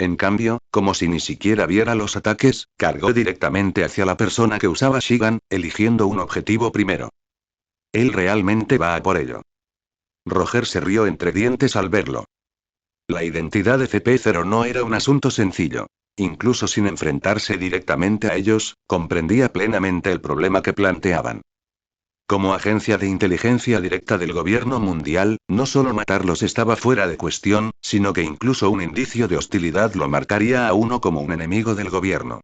En cambio, como si ni siquiera viera los ataques, cargó directamente hacia la persona que usaba Shigan, eligiendo un objetivo primero. Él realmente va a por ello. Roger se rió entre dientes al verlo. La identidad de CP0 no era un asunto sencillo. Incluso sin enfrentarse directamente a ellos, comprendía plenamente el problema que planteaban. Como agencia de inteligencia directa del gobierno mundial, no solo matarlos estaba fuera de cuestión, sino que incluso un indicio de hostilidad lo marcaría a uno como un enemigo del gobierno.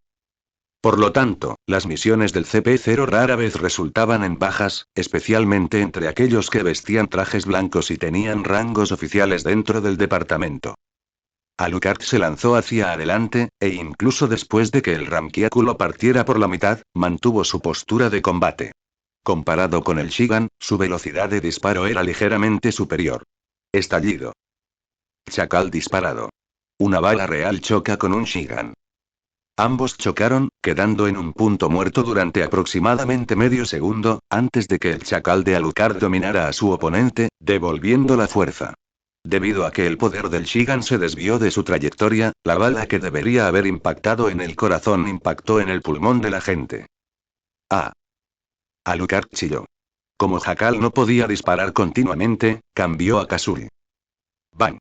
Por lo tanto, las misiones del CP0 rara vez resultaban en bajas, especialmente entre aquellos que vestían trajes blancos y tenían rangos oficiales dentro del departamento. Alucard se lanzó hacia adelante, e incluso después de que el Ramkyaku lo partiera por la mitad, mantuvo su postura de combate. Comparado con el Shigan, su velocidad de disparo era ligeramente superior. Estallido. Chacal disparado. Una bala real choca con un Shigan. Ambos chocaron, quedando en un punto muerto durante aproximadamente medio segundo, antes de que el chacal de Alucard dominara a su oponente, devolviendo la fuerza. Debido a que el poder del Shigan se desvió de su trayectoria, la bala que debería haber impactado en el corazón impactó en el pulmón de la gente. Ah. Alucard chilló. Como Jackal no podía disparar continuamente, cambió a Kazuri. Bang.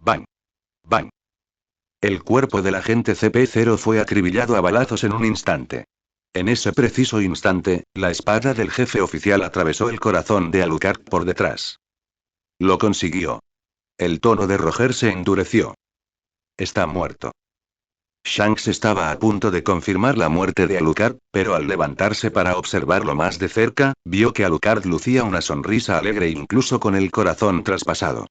Bang. Bang. El cuerpo del agente CP0 fue acribillado a balazos en un instante. En ese preciso instante, la espada del jefe oficial atravesó el corazón de Alucard por detrás. Lo consiguió. El tono de Roger se endureció. Está muerto. Shanks estaba a punto de confirmar la muerte de Alucard, pero al levantarse para observarlo más de cerca, vio que Alucard lucía una sonrisa alegre incluso con el corazón traspasado.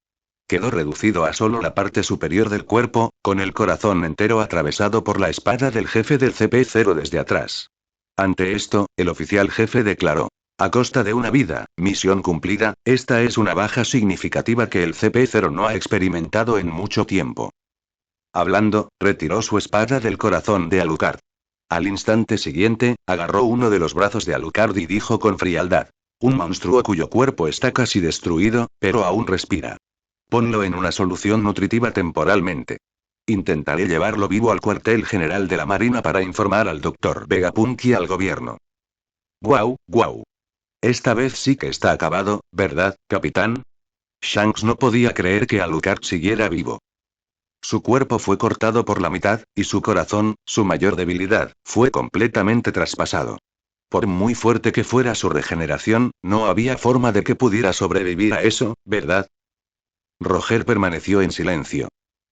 Quedó reducido a solo la parte superior del cuerpo, con el corazón entero atravesado por la espada del jefe del CP0 desde atrás. Ante esto, el oficial jefe declaró: a costa de una vida, misión cumplida, esta es una baja significativa que el CP0 no ha experimentado en mucho tiempo. Hablando, retiró su espada del corazón de Alucard. Al instante siguiente, agarró uno de los brazos de Alucard y dijo con frialdad: un monstruo cuyo cuerpo está casi destruido, pero aún respira. Ponlo en una solución nutritiva temporalmente. Intentaré llevarlo vivo al cuartel general de la Marina para informar al Dr. Vegapunk y al gobierno. Guau, guau. Esta vez sí que está acabado, ¿verdad, capitán? Shanks no podía creer que Alucard siguiera vivo. Su cuerpo fue cortado por la mitad, y su corazón, su mayor debilidad, fue completamente traspasado. Por muy fuerte que fuera su regeneración, no había forma de que pudiera sobrevivir a eso, ¿verdad? Roger permaneció en silencio.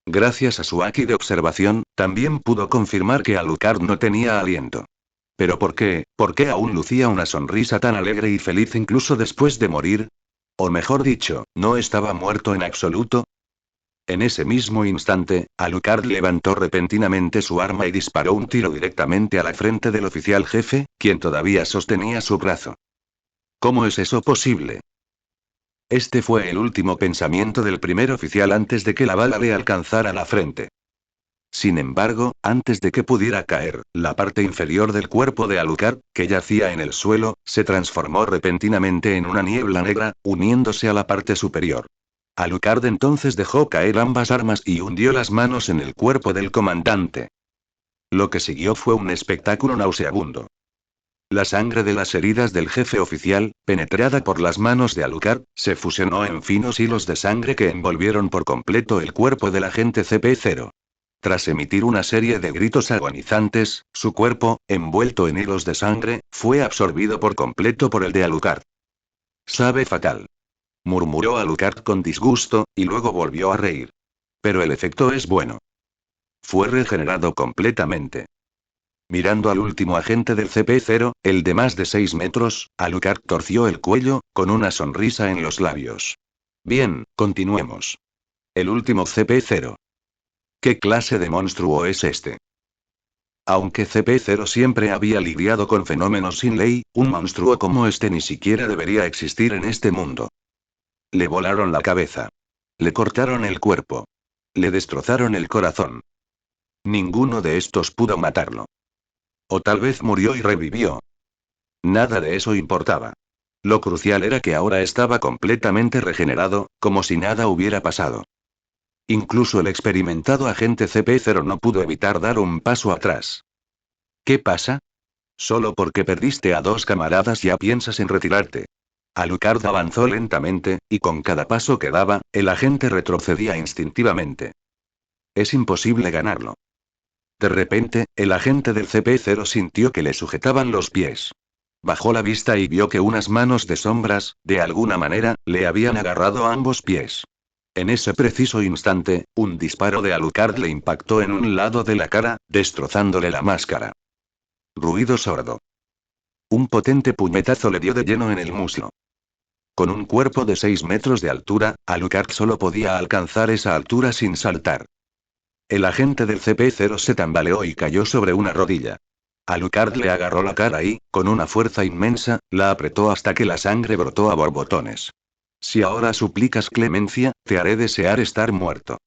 Gracias a su haki de observación, también pudo confirmar que Alucard no tenía aliento. ¿Pero por qué? ¿Por qué aún lucía una sonrisa tan alegre y feliz incluso después de morir? O mejor dicho, ¿no estaba muerto en absoluto? En ese mismo instante, Alucard levantó repentinamente su arma y disparó un tiro directamente a la frente del oficial jefe, quien todavía sostenía su brazo. ¿Cómo es eso posible? Este fue el último pensamiento del primer oficial antes de que la bala le alcanzara la frente. Sin embargo, antes de que pudiera caer, la parte inferior del cuerpo de Alucard, que yacía en el suelo, se transformó repentinamente en una niebla negra, uniéndose a la parte superior. Alucard entonces dejó caer ambas armas y hundió las manos en el cuerpo del comandante. Lo que siguió fue un espectáculo nauseabundo. La sangre de las heridas del jefe oficial, penetrada por las manos de Alucard, se fusionó en finos hilos de sangre que envolvieron por completo el cuerpo del agente CP0. Tras emitir una serie de gritos agonizantes, su cuerpo, envuelto en hilos de sangre, fue absorbido por completo por el de Alucard. Sabe fatal, murmuró Alucard con disgusto, y luego volvió a reír. Pero el efecto es bueno. Fue regenerado completamente. Mirando al último agente del CP0, el de más de 6 metros, Alucard torció el cuello, con una sonrisa en los labios. Bien, continuemos. El último CP0. ¿Qué clase de monstruo es este? Aunque CP0 siempre había lidiado con fenómenos sin ley, un monstruo como este ni siquiera debería existir en este mundo. Le volaron la cabeza. Le cortaron el cuerpo. Le destrozaron el corazón. Ninguno de estos pudo matarlo. O tal vez murió y revivió. Nada de eso importaba. Lo crucial era que ahora estaba completamente regenerado, como si nada hubiera pasado. Incluso el experimentado agente CP0 no pudo evitar dar un paso atrás. ¿Qué pasa? Solo porque perdiste a 2 camaradas ya piensas en retirarte. Alucard avanzó lentamente, y con cada paso que daba, el agente retrocedía instintivamente. Es imposible ganarlo. De repente, el agente del CP0 sintió que le sujetaban los pies. Bajó la vista y vio que unas manos de sombras, de alguna manera, le habían agarrado ambos pies. En ese preciso instante, un disparo de Alucard le impactó en un lado de la cara, destrozándole la máscara. Ruido sordo. Un potente puñetazo le dio de lleno en el muslo. Con un cuerpo de 6 metros de altura, Alucard solo podía alcanzar esa altura sin saltar. El agente del CP0 se tambaleó y cayó sobre una rodilla. Alucard le agarró la cara y, con una fuerza inmensa, la apretó hasta que la sangre brotó a borbotones. Si ahora suplicas clemencia, te haré desear estar muerto.